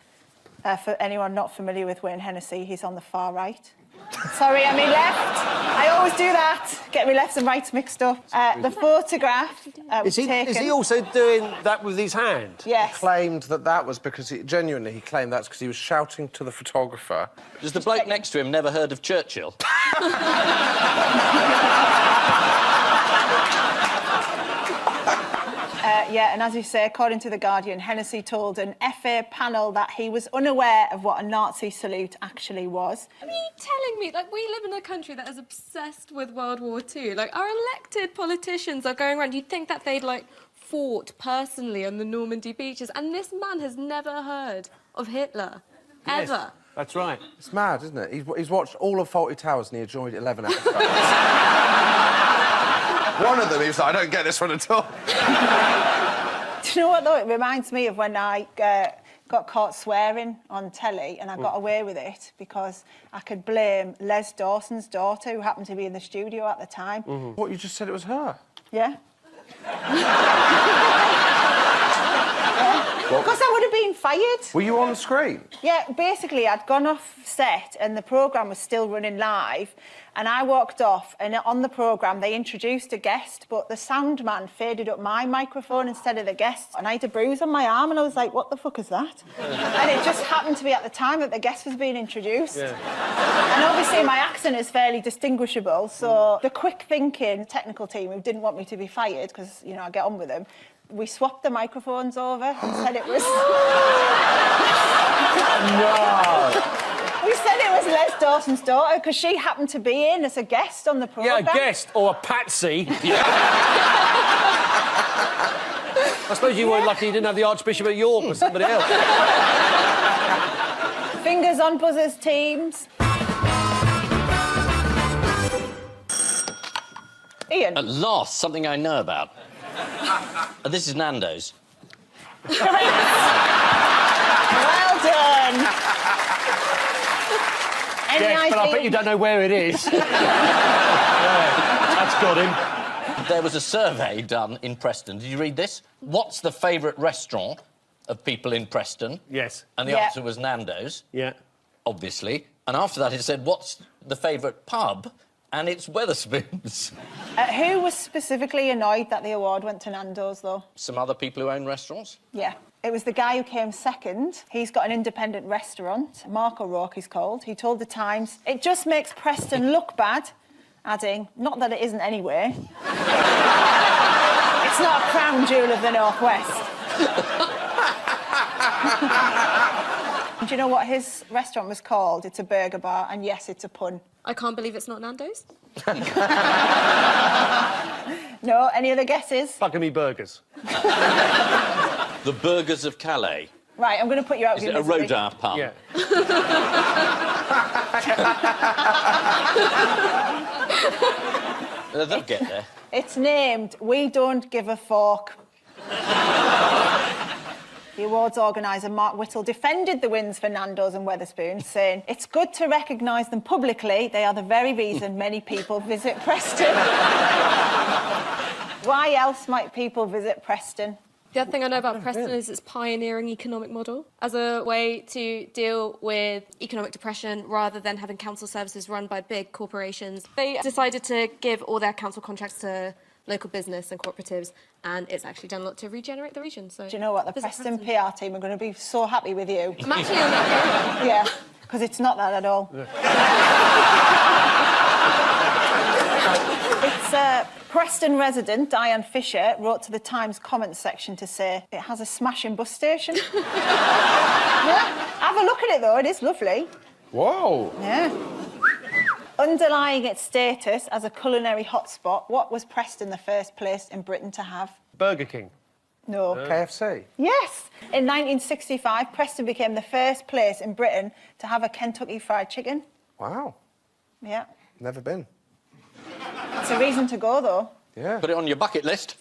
For anyone not familiar with Wayne Hennessy, he's on the far right. Sorry, I'm in left. I always do that. Get my lefts and rights mixed up. The photograph was taken... Is he also doing that with his hand? Yes. He claimed that was because he claimed that's because he was shouting to the photographer. Does the bloke next to him never heard of Churchill? Yeah, and as you say, according to The Guardian, Hennessy told an FA panel that he was unaware of what a Nazi salute actually was. Are you telling me, like, we live in a country that is obsessed with World War II? Like, our elected politicians are going around. You'd think that they'd, like, fought personally on the Normandy beaches, and this man has never heard of Hitler. Yes, ever. That's right. It's mad, isn't it? He's watched all of Fawlty Towers and he enjoyed 11 episodes. One of them, he was like, I don't get this one at all. Do you know what, though? It reminds me of when I got caught swearing on telly and I got away with it because I could blame Les Dawson's daughter, who happened to be in the studio at the time. What, you just said it was her? Yeah. Because I would have been fired. Were you on the screen? Yeah, basically, I'd gone off set and the programme was still running live, and I walked off, and on the programme they introduced a guest, but the sound man faded up my microphone instead of the guest, and I had a bruise on my arm, and I was like, what the fuck is that? And it just happened to be at the time that the guest was being introduced. Yeah. And obviously my accent is fairly distinguishable, so the quick-thinking technical team who didn't want me to be fired, because, you know, I get on with them, we swapped the microphones over and said it was... No! We said it was Les Dawson's daughter because she happened to be in as a guest on the programme. Yeah, a guest or a patsy. I suppose you were lucky you didn't have the Archbishop of York or somebody else. Fingers on buzzers, teams. Ian. At last, something I know about. This is Nando's. Correct. Well done. Yes, but I bet you don't know where it is. Yeah, that's got him. There was a survey done in Preston. Did you read this? What's the favourite restaurant of people in Preston? Yes. And the answer was Nando's. Yeah. Obviously. And after that, it said, what's the favourite pub? And it's Wetherspoons. Who was specifically annoyed that the award went to Nando's, though? Some other people who own restaurants? Yeah. It was the guy who came second. He's got an independent restaurant. Mark O'Rourke, he's called. He told The Times, "It just makes Preston look bad," adding, "Not that it isn't anyway." It's not a crown jewel of the Northwest. Do you know what his restaurant was called? It's a burger bar, and yes, it's a pun. I can't believe it's not Nando's. No, any other guesses? Bugamy Burgers. The Burgers of Calais. Right, I'm going to put you out. Is it a Rodin pun? Yeah. They'll get there. It's named We Don't Give a Fork. The awards organiser, Mark Whittle, defended the wins for Nando's and Wetherspoons, saying, "It's good to recognise them publicly. They are the very reason many people visit Preston." Why else might people visit Preston? The other thing I know about Preston is its pioneering economic model as a way to deal with economic depression rather than having council services run by big corporations. They decided to give all their council contracts to local business and cooperatives, and it's actually done a lot to regenerate the region. So, do you know what? The Preston PR team are going to be so happy with you. I'm actually on that page. Yeah, because it's not that at all. It's Preston resident Diane Fisher wrote to the Times comments section to say it has a smashing bus station. Yeah. Have a look at it though, it is lovely. Whoa. Yeah. Underlying its status as a culinary hotspot, what was Preston the first place in Britain to have? Burger King. No. KFC. Yes. In 1965, Preston became the first place in Britain to have a Kentucky Fried Chicken. Wow. Yeah. Never been. It's a reason to go, though. Yeah. Put it on your bucket list.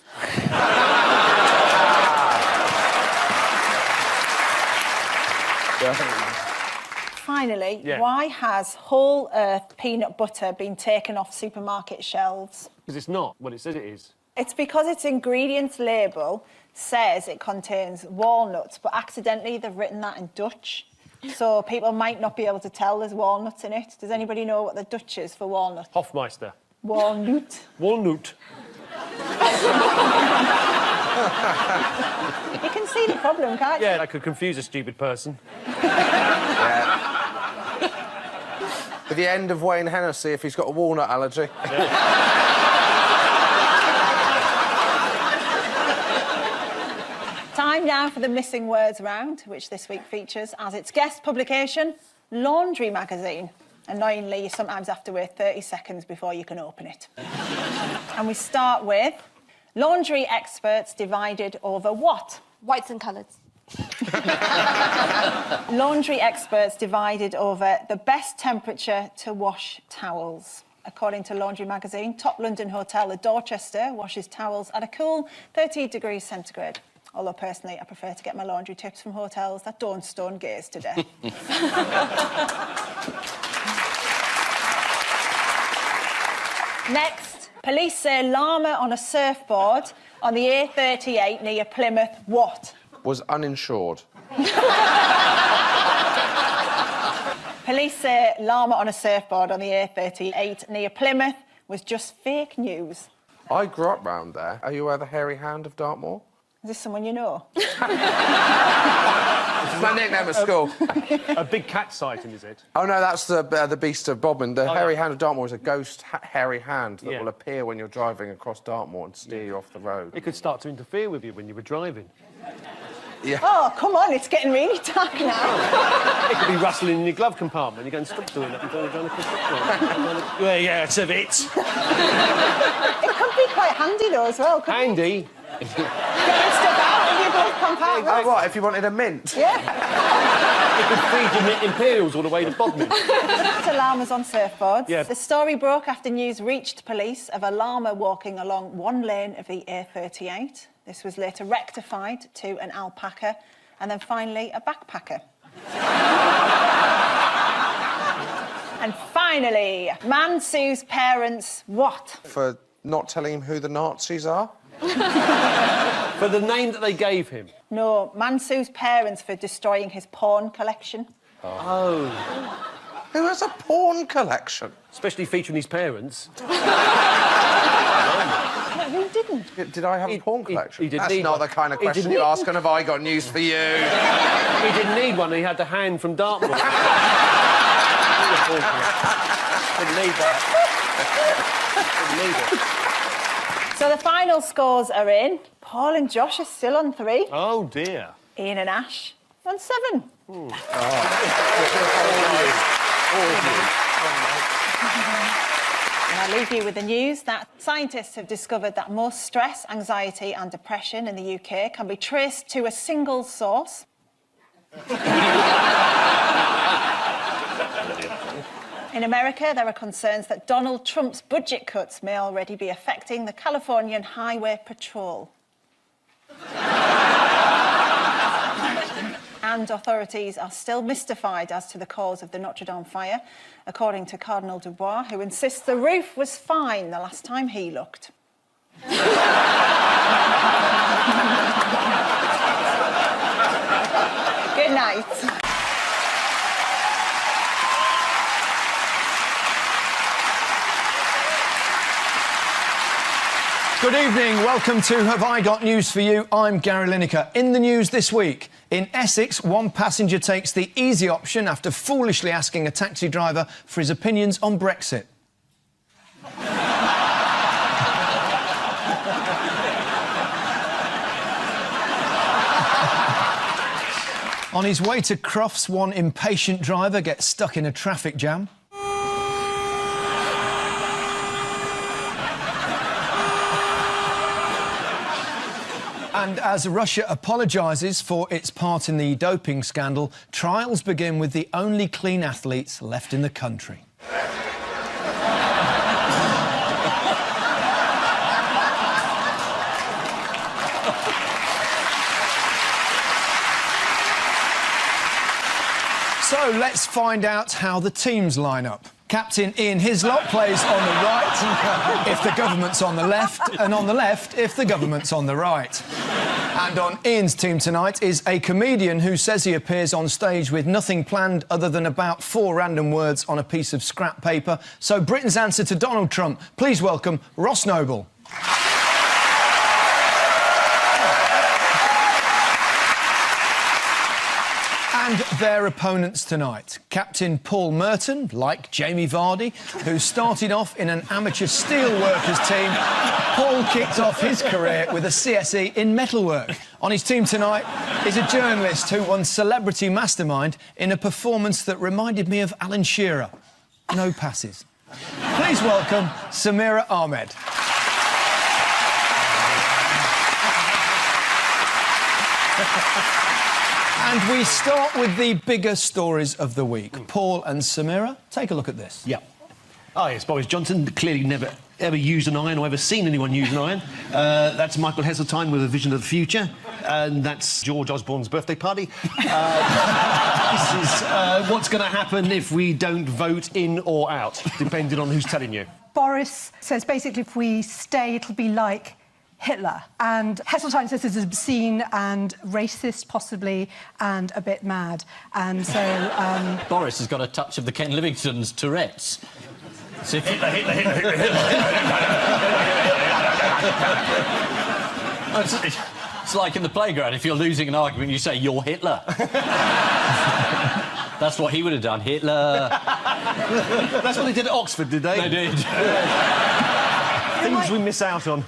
Finally, Yeah. why has whole earth peanut butter been taken off supermarket shelves? Because it's not what it says it is. It's because its ingredients label says it contains walnuts, but accidentally they've written that in Dutch. So people might not be able to tell there's walnuts in it. Does anybody know what the Dutch is for walnut? Hofmeister. Walnut. Walnut. You can see the problem, can't you? Yeah, that could confuse a stupid person. Yeah. At the end of Wayne Hennessy if he's got a walnut allergy. Time now for the Missing Words round, which this week features as its guest publication, Laundry Magazine. Annoyingly, you sometimes have to wait 30 seconds before you can open it. And we start with laundry experts divided over what? Whites and colours. Laundry experts divided over the best temperature to wash towels. According to Laundry Magazine, top London hotel, the Dorchester, washes towels at a cool 30 degrees centigrade. Although, personally, I prefer to get my laundry tips from hotels that don't stone gaze to death. Next, police say llama on a surfboard on the A38 near Plymouth, what? Was uninsured. Police say llama on a surfboard on the A38 near Plymouth was just fake news. I grew up round there. Are you aware of the hairy hand of Dartmoor? Is this someone you know? This is my nickname at school. A big cat sighting, is it? Oh, no, that's the Beast of Bodmin. The hairy hand of Dartmoor is a ghost hairy hand that will appear when you're driving across Dartmoor and steer you off the road. It could start to interfere with you when you were driving. Yeah. Oh, come on, it's getting really dark now. It could be rustling in your glove compartment. You're going, stop doing that. You're going to yeah, it's a bit. It could be quite handy, though, as well. Handy? Getting stuff out of your glove compartment. Oh, right, if you wanted a mint. Yeah. It could feed your Imperials all the way to Bodmin. To llamas on surfboards. Yeah. The story broke after news reached police of a llama walking along one lane of the A38. This was later rectified to an alpaca and then finally a backpacker. And finally, man sues parents what? For not telling him who the Nazis are? For the name that they gave him? No, man sues parents for destroying his porn collection. Oh. Who has a porn collection? Especially featuring his parents. Who didn't? Did I have a porn collection? He didn't That's need not one. the kind of He question didn't you need- ask, and have I got news for you? He didn't need one, he had the hand from Dartmoor. Didn't need that. Didn't need it. So the final scores are in. Paul and Josh are still on 3. Oh, dear. Ian and Ash on 7. And I'll leave you with the news that scientists have discovered that most stress, anxiety and depression in the UK can be traced to a single source. In America, there are concerns that Donald Trump's budget cuts may already be affecting the Californian Highway Patrol. And authorities are still mystified as to the cause of the Notre Dame fire, according to Cardinal Dubois, who insists the roof was fine the last time he looked. Good night. Good evening, welcome to Have I Got News For You? I'm Gary Lineker. In the news this week, in Essex, one passenger takes the easy option after foolishly asking a taxi driver for his opinions on Brexit. On his way to Crufts, one impatient driver gets stuck in a traffic jam. And as Russia apologises for its part in the doping scandal, trials begin with the only clean athletes left in the country. So let's find out how the teams line up. Captain Ian Hislop plays on the right if the government's on the left, and on the left if the government's on the right. And on Ian's team tonight is a comedian who says he appears on stage with nothing planned other than about 4 random words on a piece of scrap paper. So Britain's answer to Donald Trump, please welcome Ross Noble. And their opponents tonight. Captain Paul Merton, like Jamie Vardy, who started off in an amateur steelworkers team. Paul kicked off his career with a CSE in metalwork. On his team tonight is a journalist who won Celebrity Mastermind in a performance that reminded me of Alan Shearer. No passes. Please welcome Samira Ahmed. And we start with the bigger stories of the week. Paul and Samira, take a look at this. Yeah. Oh, yes, Boris Johnson clearly never ever used an iron or ever seen anyone use an iron. That's Michael Heseltine with a vision of the future. And that's George Osborne's birthday party. This is what's going to happen if we don't vote in or out, depending on who's telling you. Boris says basically if we stay, it'll be like Hitler. And Heseltine says it's obscene and racist, possibly, and a bit mad. And so... Boris has got a touch of the Ken Livingstone's Tourette's. So if Hitler. It's like in the playground, if you're losing an argument, you say, you're Hitler. That's what he would have done, Hitler. That's what they did at Oxford, did they? They did. Things we miss out on.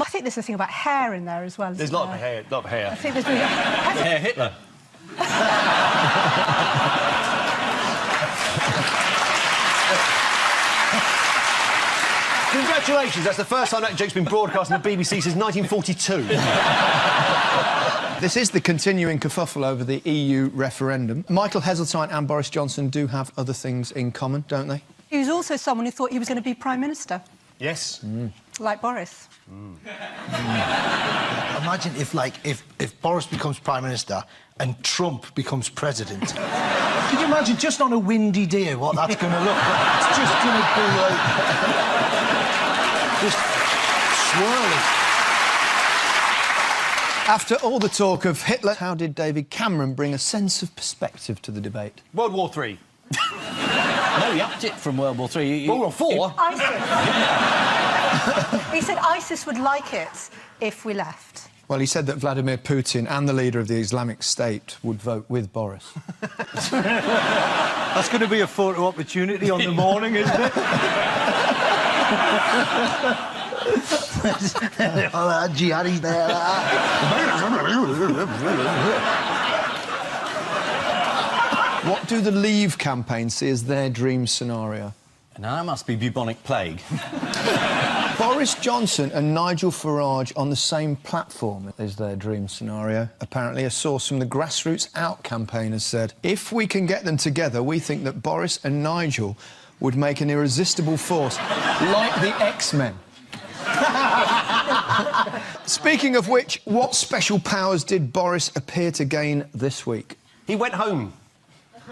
I think there's a thing about hair in there as well. There's a lot of hair, I think there's... Hair Hitler. Congratulations, that's the first time that joke's been broadcast on the BBC since 1942. This is the continuing kerfuffle over the EU referendum. Michael Heseltine and Boris Johnson do have other things in common, don't they? He was also someone who thought he was going to be Prime Minister. Yes. Like Boris. Imagine if Boris becomes Prime Minister and Trump becomes President. Can you imagine just on a windy day what that's going to look like? It's just going to be like... just swirling. After all the talk of Hitler, how did David Cameron bring a sense of perspective to the debate? World War III. No, he upped it from World War III. World War IV? ISIS. He said ISIS would like it if we left. Well, he said that Vladimir Putin and the leader of the Islamic State would vote with Boris. That's going to be a photo opportunity on the morning, isn't it? All that jihadi there. What do the Leave campaign see as their dream scenario? Now, that must be bubonic plague. Boris Johnson and Nigel Farage on the same platform is their dream scenario. Apparently, a source from the Grassroots Out campaign has said, if we can get them together, we think that Boris and Nigel would make an irresistible force, like the X-Men. Speaking of which, what special powers did Boris appear to gain this week? He went home.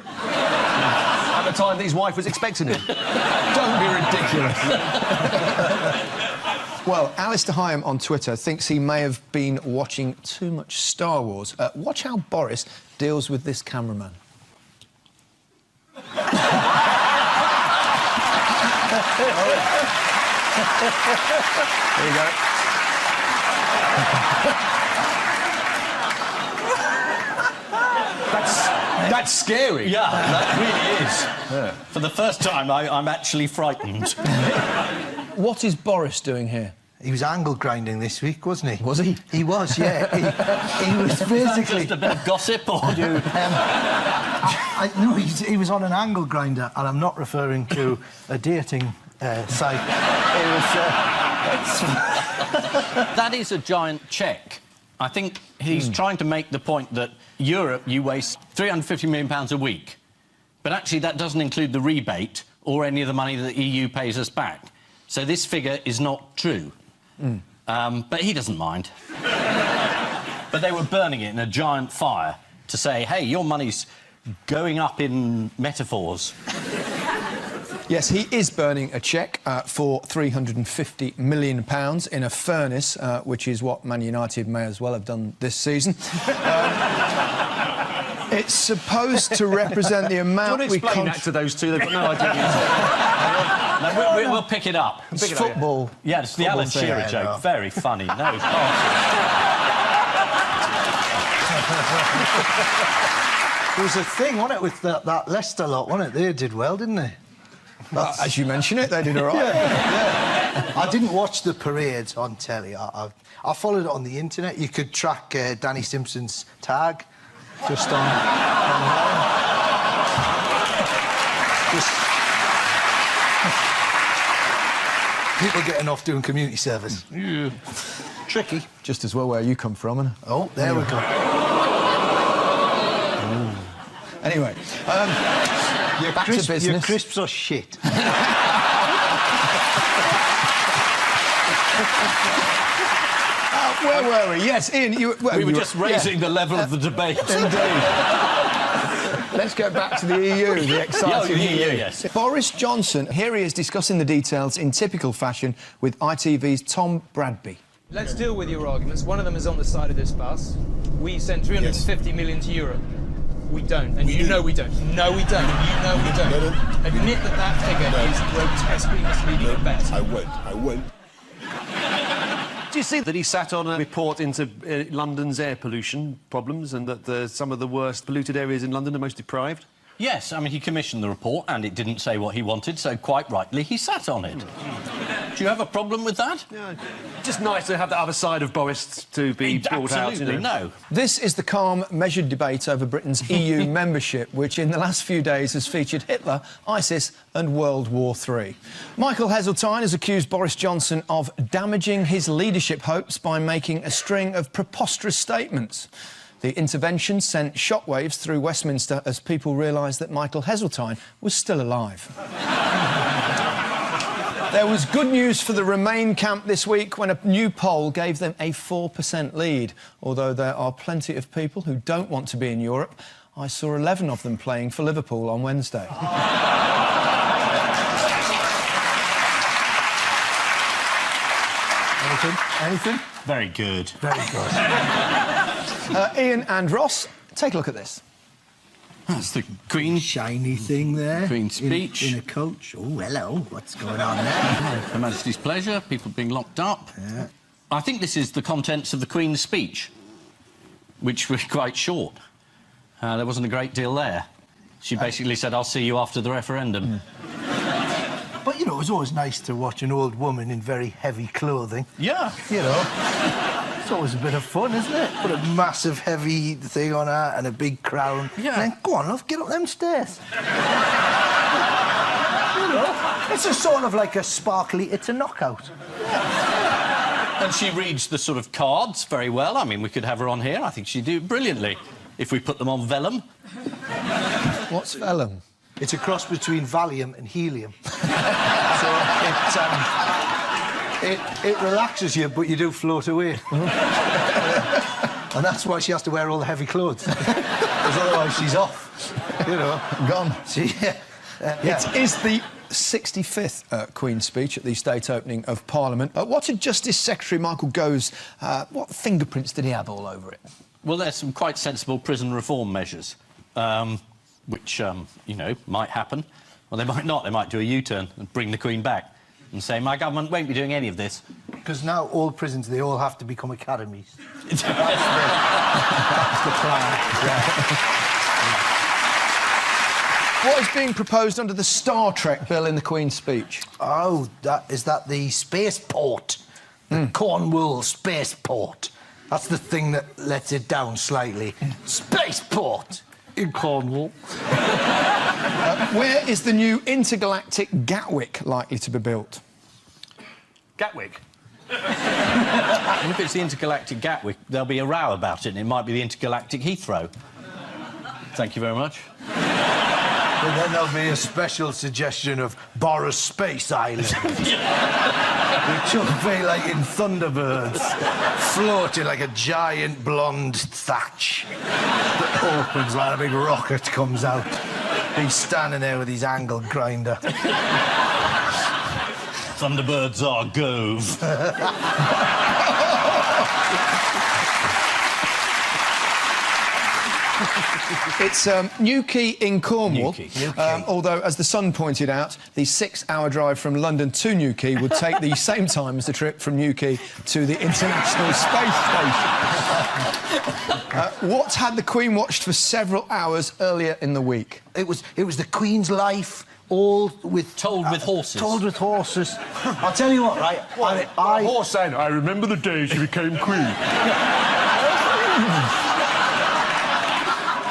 At the time that his wife was expecting him. Don't be ridiculous. Well, Alistair Hyam on Twitter thinks he may have been watching too much Star Wars. Watch how Boris deals with this cameraman. There you go. That's scary. Yeah, that really is. Yeah. For the first time, I'm actually frightened. What is Boris doing here? He was angle grinding this week, wasn't he? Was he? He was, yeah. He was basically... Just a bit of gossip, or do you... No, he was on an angle grinder, and I'm not referring to a dating site. It was... That is a giant check. I think he's trying to make the point that Europe, you waste £350 million a week. But actually, that doesn't include the rebate or any of the money that the EU pays us back. So this figure is not true. But he doesn't mind. But they were burning it in a giant fire to say, hey, your money's going up in metaphors. Yes, he is burning a cheque for £350 million in a furnace, which is what Man United may as well have done this season. It's supposed to represent the amount we... Do you want to explain that to those two? They've got no idea. We'll pick it up. It's football. Yeah, it's the Alan Shearer joke. Very funny. No, it's not. There was a thing, wasn't it, with that Leicester lot, wasn't it? They did well, didn't they? As you mention it, they did all right. Yeah. I didn't watch the parades on telly. I followed it on the internet. You could track Danny Simpson's tag just on just people getting off doing community service. Yeah. Tricky. Just as well where you come from, and oh, there we go. Anyway, back to business. Your crisps are shit. Where were we? Yes, Ian, we were just raising the level of the debate. Indeed. Let's go back to the EU, the exciting EU. Yes. Boris Johnson, here he is discussing the details in typical fashion with ITV's Tom Bradby. Let's deal with your arguments. One of them is on the side of this bus. We sent 350 million to Europe. We don't, and you know we don't. No, we don't. You know we don't. Admit that figure is grotesquely misleading at best. I won't. Do you see that he sat on a report into London's air pollution problems and that some of the worst polluted areas in London are most deprived? Yes, I mean, he commissioned the report and it didn't say what he wanted, so quite rightly he sat on it. Do you have a problem with that? Yeah, just nice to have the other side of Boris to be brought out. Absolutely, no. This is the calm, measured debate over Britain's EU membership, which in the last few days has featured Hitler, ISIS and World War III. Michael Heseltine has accused Boris Johnson of damaging his leadership hopes by making a string of preposterous statements. The intervention sent shockwaves through Westminster as people realised that Michael Heseltine was still alive. There was good news for the Remain camp this week when a new poll gave them a 4% lead. Although there are plenty of people who don't want to be in Europe, I saw 11 of them playing for Liverpool on Wednesday. Anything? Very good. Very good. Ian and Ross, take a look at this. That's the Queen. Shiny thing there. Queen's speech. In a coach. Oh, hello. What's going on there? Her Majesty's pleasure, people being locked up. Yeah. I think this is the contents of the Queen's speech, which was quite short. There wasn't a great deal there. She basically said, I'll see you after the referendum. But, you know, it was always nice to watch an old woman in very heavy clothing. Yeah. You know, it's always a bit of fun, isn't it? Put a massive, heavy thing on her and a big crown. Yeah. And then, go on, love, get up them stairs. You know, it's a sort of like a sparkly, it's a knockout. And she reads the sort of cards very well. I mean, we could have her on here. I think she'd do it brilliantly if we put them on vellum. What's vellum? It's a cross between Valium and helium. So it relaxes you, but you do float away. And that's why she has to wear all the heavy clothes. Because otherwise she's off. You know, gone. Yeah. It is the 65th Queen's speech at the state opening of Parliament. What did Justice Secretary Michael Gove's... what fingerprints did he have all over it? Well, there's some quite sensible prison reform measures, which, you know, might happen. Well, they might not. They might do a U-turn and bring the Queen back and say, my government won't be doing any of this. Because now all prisons, they all have to become academies. That's the plan. Yeah. What is being proposed under the Star Trek bill in the Queen's speech? Oh, is that the spaceport? The Cornwall spaceport. That's the thing that lets it down slightly. Spaceport in Cornwall. Where is the new intergalactic Gatwick likely to be built? Gatwick? And if it's the intergalactic Gatwick, there'll be a row about it, and it might be the intergalactic Heathrow. Thank you very much. And then there'll be a special suggestion of Boris Space Island. Which will be like in Thunderbirds, floating like a giant blonde thatch that opens like a big rocket comes out. He's standing there with his angle grinder. Thunderbirds are Gove. It's Newquay in Cornwall. Newquay. Although, as the Sun pointed out, the 6-hour drive from London to Newquay would take the same time as the trip from Newquay to the International Space Station. What had the Queen watched for several hours earlier in the week? It was the Queen's life, all with... Told with horses. Told with horses. I'll tell you what, right? Horse saying, I remember the day she became Queen.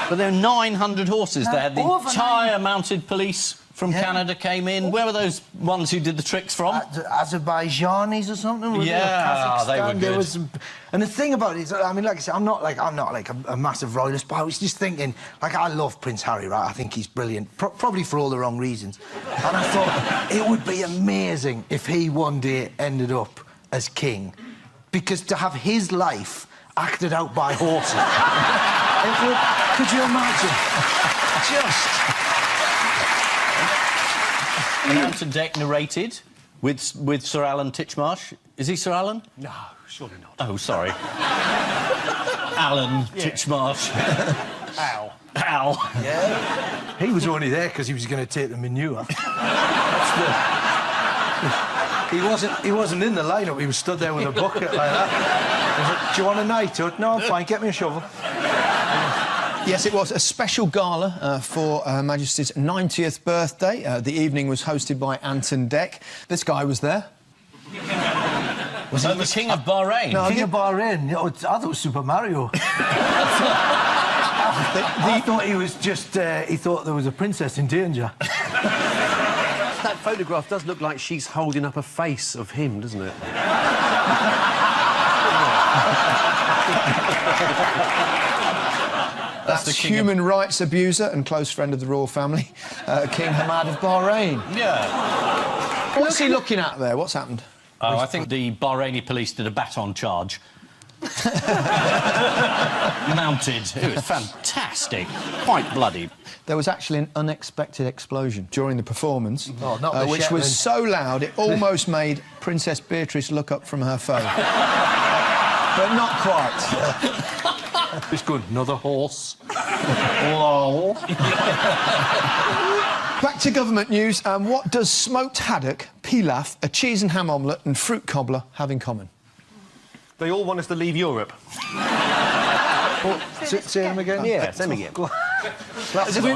But there are 900 horses there. The entire mounted police from Canada came in. Where were those ones who did the tricks from? Azerbaijanis or something? Yeah, they were good. And the thing about it is, I mean, like I said, I'm not like a massive royalist, but I was just thinking, like, I love Prince Harry, right? I think he's brilliant, probably for all the wrong reasons. And I thought it would be amazing if he one day ended up as king, because to have his life acted out by horses. Could you imagine? An Anton Deck narrated with Sir Alan Titchmarsh. Is he Sir Alan? No, surely not. Oh, sorry. Alan Titchmarsh. Ow. Ow. Yeah. He was only there because he was going to take the manure. He wasn't in the lineup. He was stood there with a bucket like that. Do you want a knighthood? No, I'm fine. Get me a shovel. Yes, it was a special gala for Her Majesty's 90th birthday. The evening was hosted by Anton Deck. This guy was there. Was he the King of Bahrain? No, King of Bahrain. I thought it was Super Mario. I thought he was just... he thought there was a princess in danger. That photograph does look like she's holding up a face of him, doesn't it? That's human rights abuser and close friend of the royal family, King Hamad of Bahrain. Yeah. What's he looking at there? What's happened? Oh, I think the Bahraini police did a baton charge. Mounted. It was fantastic. Quite bloody. There was actually an unexpected explosion during the performance, which Shetland. was so loud it almost made Princess Beatrice look up from her phone. But not quite. It's good. Another horse. Lol. Back to government news. What does smoked haddock, pilaf, a cheese and ham omelette and fruit cobbler have in common? They all want us to leave Europe. Say them again? Yeah, say them again.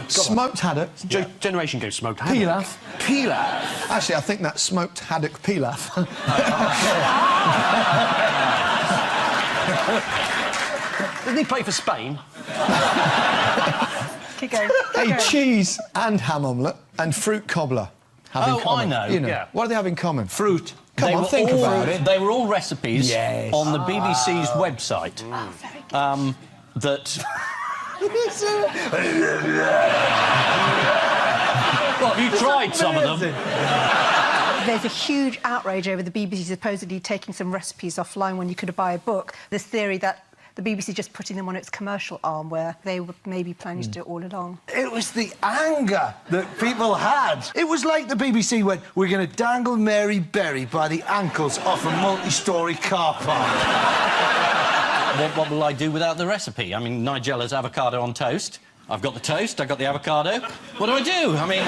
Smoked haddock. Generation Go smoked haddock. Pilaf. Actually, I think that's smoked haddock pilaf. Didn't he play for Spain? Keep going. A cheese and ham omelette and fruit cobbler have in common. I know. You know. Yeah. What do they have in common? Fruit. Come on, think about it. They were all recipes Yes. on the BBC's website. That... Well, have you tried some of them? There's a huge outrage over the BBC supposedly taking some recipes offline when you could buy a book. This theory that the BBC just putting them on its commercial arm where they were maybe planning to do it all along. It was the anger that people had. It was like the BBC went, we're going to dangle Mary Berry by the ankles off a multi-storey car park. What will I do without the recipe? I mean, Nigella's avocado on toast. I've got the toast, I've got the avocado. What do I do? I mean...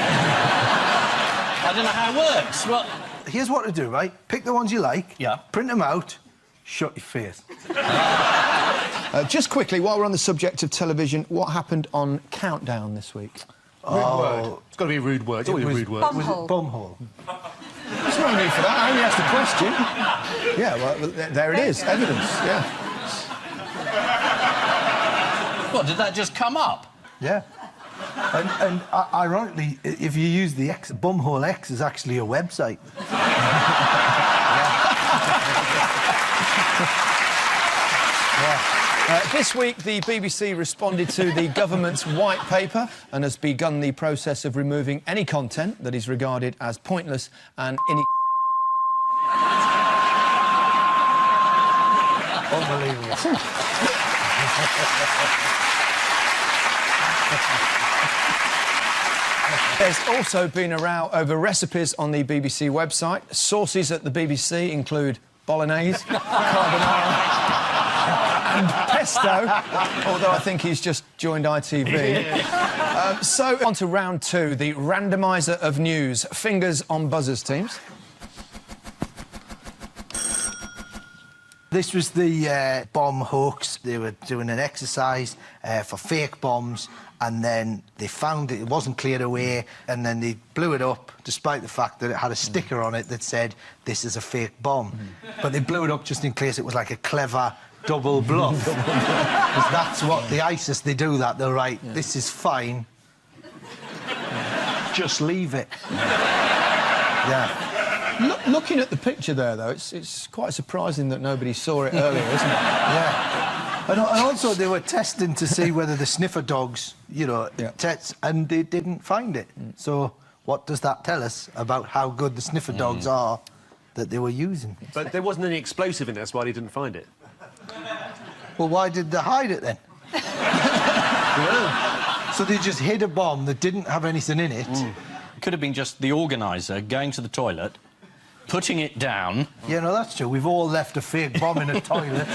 I don't know how it works. Well... Here's what to do, right? Pick the ones you like. Yeah. Print them out. Shut your face. Just quickly, while we're on the subject of television, what happened on Countdown this week? Rude word. It's got to be a rude word. It's always a rude word. Was it bumhole? There's no need for that. I only asked a question. Yeah, well, there it is. Evidence, yeah. What, did that just come up? Yeah. And ironically, if you use the X, Bumhole X is actually a website. This week, the BBC responded to the government's white paper and has begun the process of removing any content that is regarded as pointless and Unbelievable. There's also been a row over recipes on the BBC website. Sources at the BBC include bolognese, carbonara and pesto, although I think he's just joined ITV. So, on to round two, the randomiser of news. Fingers on buzzers, teams. This was the bomb hoax. They were doing an exercise for fake bombs, and then they found it wasn't cleared away, and then they blew it up, despite the fact that it had a sticker on it that said, "This is a fake bomb." But they blew it up just in case it was like a clever double bluff. Because that's what the ISIS, they do that. They'll write, "This is fine. Just leave it." Yeah. Looking at the picture there, though, it's quite surprising that nobody saw it earlier, isn't it? Yeah. And also, they were testing to see whether the sniffer dogs, you know, and they didn't find it. So what does that tell us about how good the sniffer dogs are that they were using? But there wasn't any explosive in it, that's why they didn't find it. Well, why did they hide it, then? So they just hid a bomb that didn't have anything in it. It could have been just the organiser going to the toilet, putting it down. Yeah, no, that's true. We've all left a fake bomb in a toilet.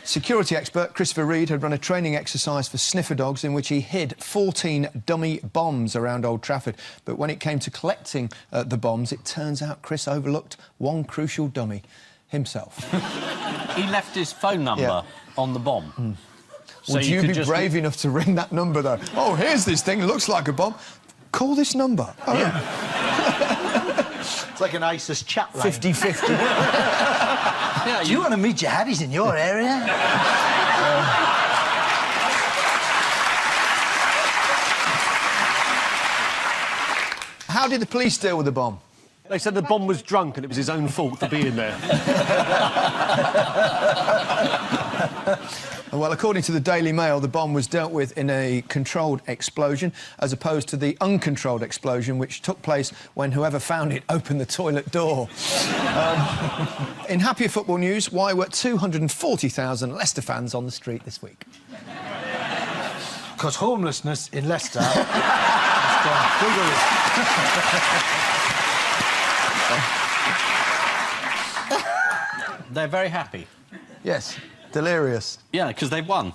Security expert Christopher Reid had run a training exercise for sniffer dogs in which he hid 14 dummy bombs around Old Trafford. But when it came to collecting the bombs, it turns out Chris overlooked one crucial dummy, himself. He left his phone number on the bomb. So Would you be brave enough to ring that number, though? Oh, here's this thing, it looks like a bomb. Call this number. Oh. Yeah. It's like an ISIS chat line. 50-50. Yeah, do you want to meet jihadis in your area? How did the police deal with the bomb? They said the bomb was drunk and it was his own fault for being there. Well, according to the Daily Mail, the bomb was dealt with in a controlled explosion, as opposed to the uncontrolled explosion, which took place when whoever found it opened the toilet door. In happier football news, why were 240,000 Leicester fans on the street this week? Because homelessness in Leicester has gone They're very happy. Yes. Delirious. Yeah, because they've won.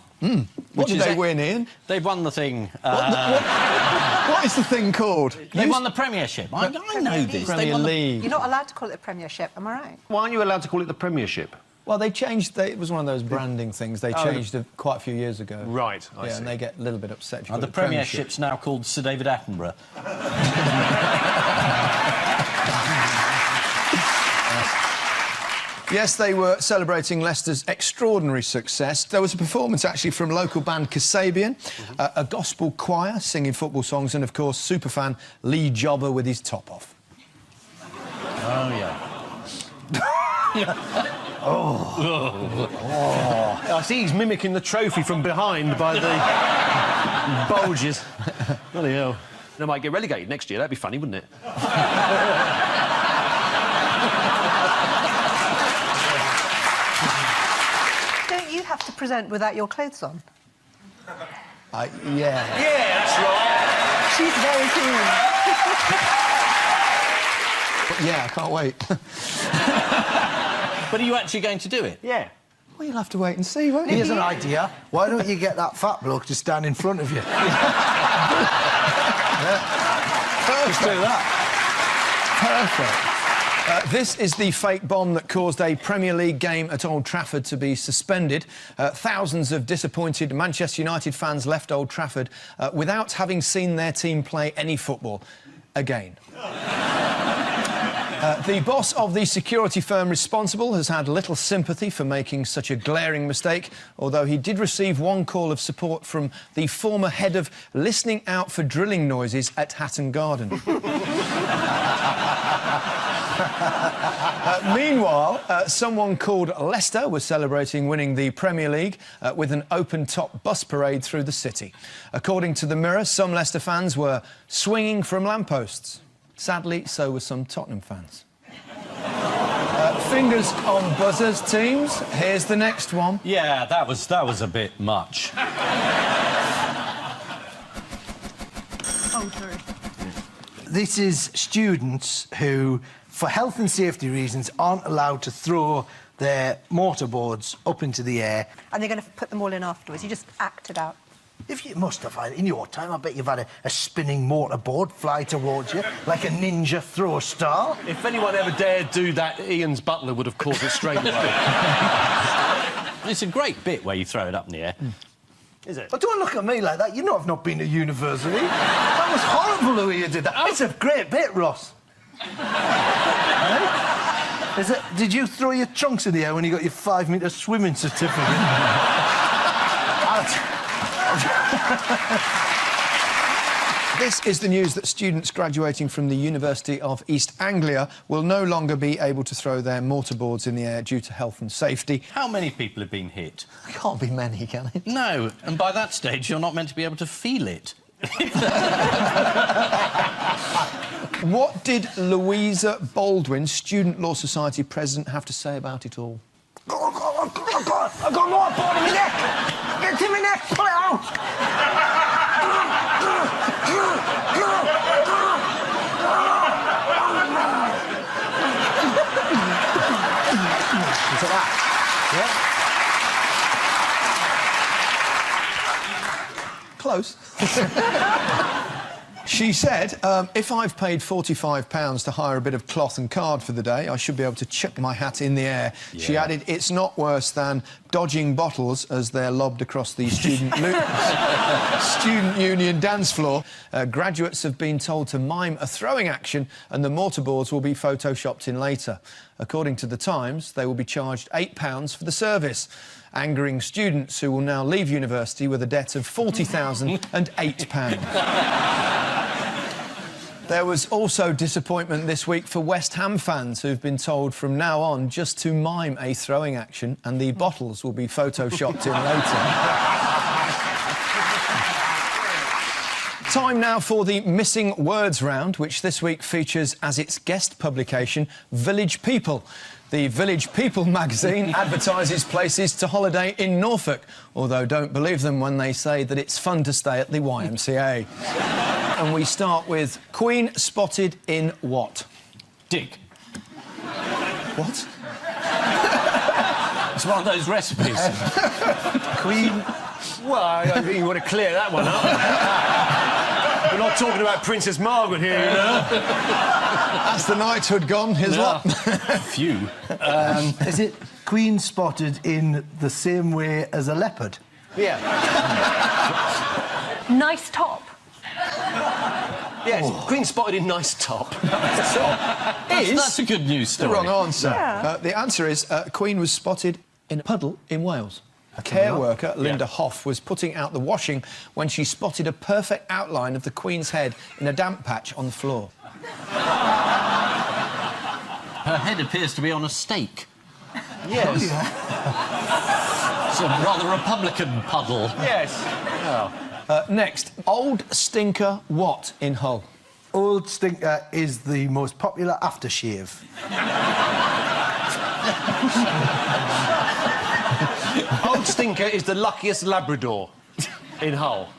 What did they win, Ian? They've won the thing. What is the thing called? They won the Premiership. I know this. Premier League. You're not allowed to call it the Premiership, am I right? Why aren't you allowed to call it the Premiership? Well, they changed. It was one of those branding things. They changed it quite a few years ago. Right, I see. And they get a little bit upset if you call The it Premiership. Premiership's now called Sir David Attenborough. Yes, they were celebrating Leicester's extraordinary success. There was a performance, actually, from local band Kasabian, a gospel choir singing football songs, and, of course, superfan Lee Jobber with his top off. Oh, yeah. I see he's mimicking the trophy from behind by the bulges. Bloody hell. They might get relegated next year. That'd be funny, wouldn't it? Don't you have to present without your clothes on? Yeah. Yeah, that's right. She's very keen. Yeah, I can't wait. But are you actually going to do it? Yeah. Well, you'll have to wait and see, won't you? Here's an idea. Why don't you get that fat bloke to stand in front of you? Let's do that. Perfect. This is the fake bomb that caused a Premier League game at Old Trafford to be suspended. Thousands of disappointed Manchester United fans left Old Trafford without having seen their team play any football again. The boss of the security firm responsible has had little sympathy for making such a glaring mistake, although he did receive one call of support from the former head of listening out for drilling noises at Hatton Garden. Meanwhile, someone called Leicester was celebrating winning the Premier League with an open-top bus parade through the city. According to the Mirror, some Leicester fans were swinging from lampposts. Sadly, so were some Tottenham fans. Fingers on buzzers, teams. Here's the next one. Yeah, that was a bit much. Oh, sorry. This is students who, for health and safety reasons, aren't allowed to throw their mortarboards up into the air. And they're going to put them all in afterwards. You just act it out. If you must have had, in your time, I bet you've had a spinning mortarboard fly towards you, like a ninja throw star. If anyone ever dared do that, Ian's butler would have caught it straight away. It's a great bit where you throw it up in the air. Is it? But don't look at me like that. You know I've not been to university. That was horrible the way you did that. It's a great bit, Ross. Did you throw your trunks in the air when you got your 5-metre swimming certificate? This is the news that students graduating from the University of East Anglia will no longer be able to throw their mortarboards in the air due to health and safety. How many people have been hit? Can't be many, can it? No, and by that stage, you're not meant to be able to feel it. What did Louisa Baldwin, Student Law Society president, have to say about it all? I've got more board in my neck! Get it in my neck! Pull it out! Into that. Yeah. Close. She said, if I've paid £45 to hire a bit of cloth and card for the day, I should be able to chuck my hat in the air. Yeah. She added, it's not worse than dodging bottles as they're lobbed across the student union dance floor. Graduates have been told to mime a throwing action and the mortarboards will be photoshopped in later. According to The Times, they will be charged £8 for the service, angering students who will now leave university with a debt of £40,008. There was also disappointment this week for West Ham fans who've been told from now on just to mime a throwing action and the bottles will be photoshopped in later. Time now for the Missing Words round, which this week features as its guest publication Village People. The Village People magazine advertises places to holiday in Norfolk, although don't believe them when they say that it's fun to stay at the YMCA. And we start with Queen spotted in what? Dig. What? It's one of those recipes. Queen... Well, I think you want to clear that one up. We're not talking about Princess Margaret here, you know. That's the knighthood gone, here's what? Phew. Is it Queen spotted in the same way as a leopard? Yeah. Nice top. Yes, Queen spotted in nice top. That's a good news story. The wrong answer. Yeah. The answer is Queen was spotted in a puddle in Wales. A care worker, Linda Hoff, was putting out the washing when she spotted a perfect outline of the Queen's head in a damp patch on the floor. Her head appears to be on a stake. Yes. It's a rather Republican puddle. Yes. Oh. Next, Old Stinker what in Hull? Old Stinker is the most popular aftershave. Old Stinker is the luckiest Labrador in Hull.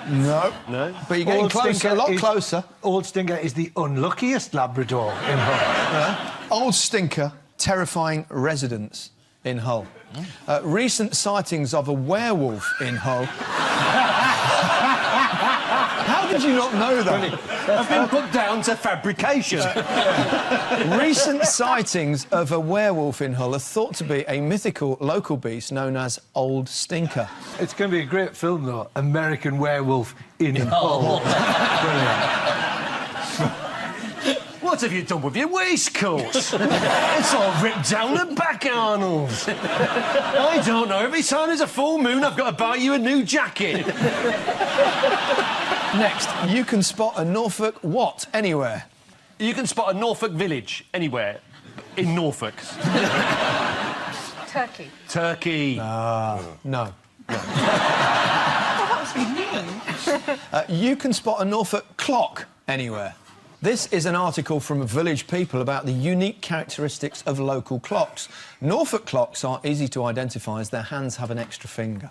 No. No? But you're getting closer, a lot closer. Old Stinker is the unluckiest Labrador in Hull. Old Stinker, terrifying residents in Hull. Recent sightings of a werewolf in Hull. How did you not know that? I've been put down to fabrication. Recent sightings of a werewolf in Hull are thought to be a mythical local beast known as Old Stinker. It's going to be a great film, though. American Werewolf in Hull. What have you done with your waistcoat? It's all ripped down the back, Arnold. I don't know. Every time there's a full moon, I've got to buy you a new jacket. Next, you can spot a Norfolk what anywhere? You can spot a Norfolk village anywhere in Norfolk. Turkey. Turkey. No. Oh, that was mean. You can spot a Norfolk clock anywhere. This is an article from Village People about the unique characteristics of local clocks. Norfolk clocks are easy to identify as their hands have an extra finger.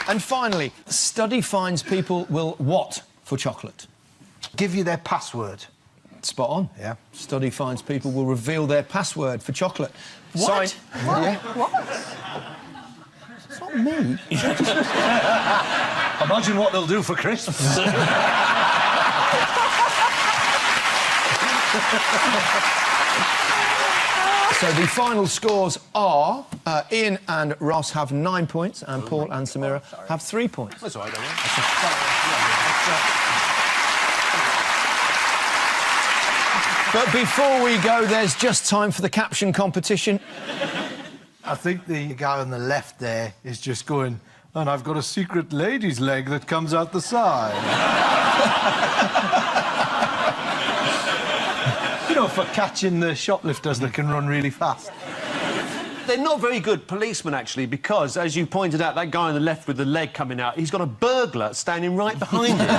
And finally, study finds people will what for chocolate? Give you their password. Spot on. Yeah. Study finds people will reveal their password for chocolate. What? What? Yeah. What? It's not me. Imagine what they'll do for Christmas. So the final scores are Ian and Ross have 9 points and Paul and Samira have 3 points. That's all right, don't worry. But before we go, there's just time for the caption competition. I think the guy on the left there is just going, and I've got a secret lady's leg that comes out the side. You know, for catching the shoplifters that can run really fast. They're not very good policemen, actually, because, as you pointed out, that guy on the left with the leg coming out, he's got a burglar standing right behind him.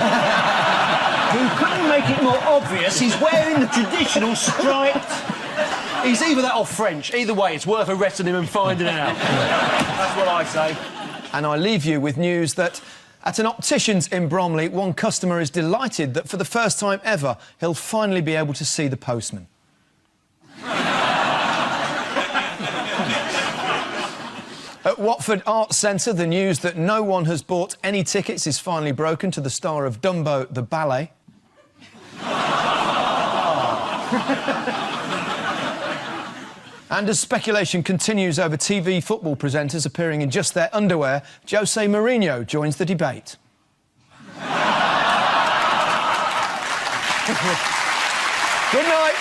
Who couldn't make it more obvious, he's wearing the traditional striped... He's either that or French. Either way, it's worth arresting him and finding out. That's what I say. And I leave you with news that at an optician's in Bromley, one customer is delighted that for the first time ever, he'll finally be able to see the postman. At Watford Arts Centre, the news that no one has bought any tickets is finally broken to the star of Dumbo the ballet. And as speculation continues over TV football presenters appearing in just their underwear, Jose Mourinho joins the debate. Good night.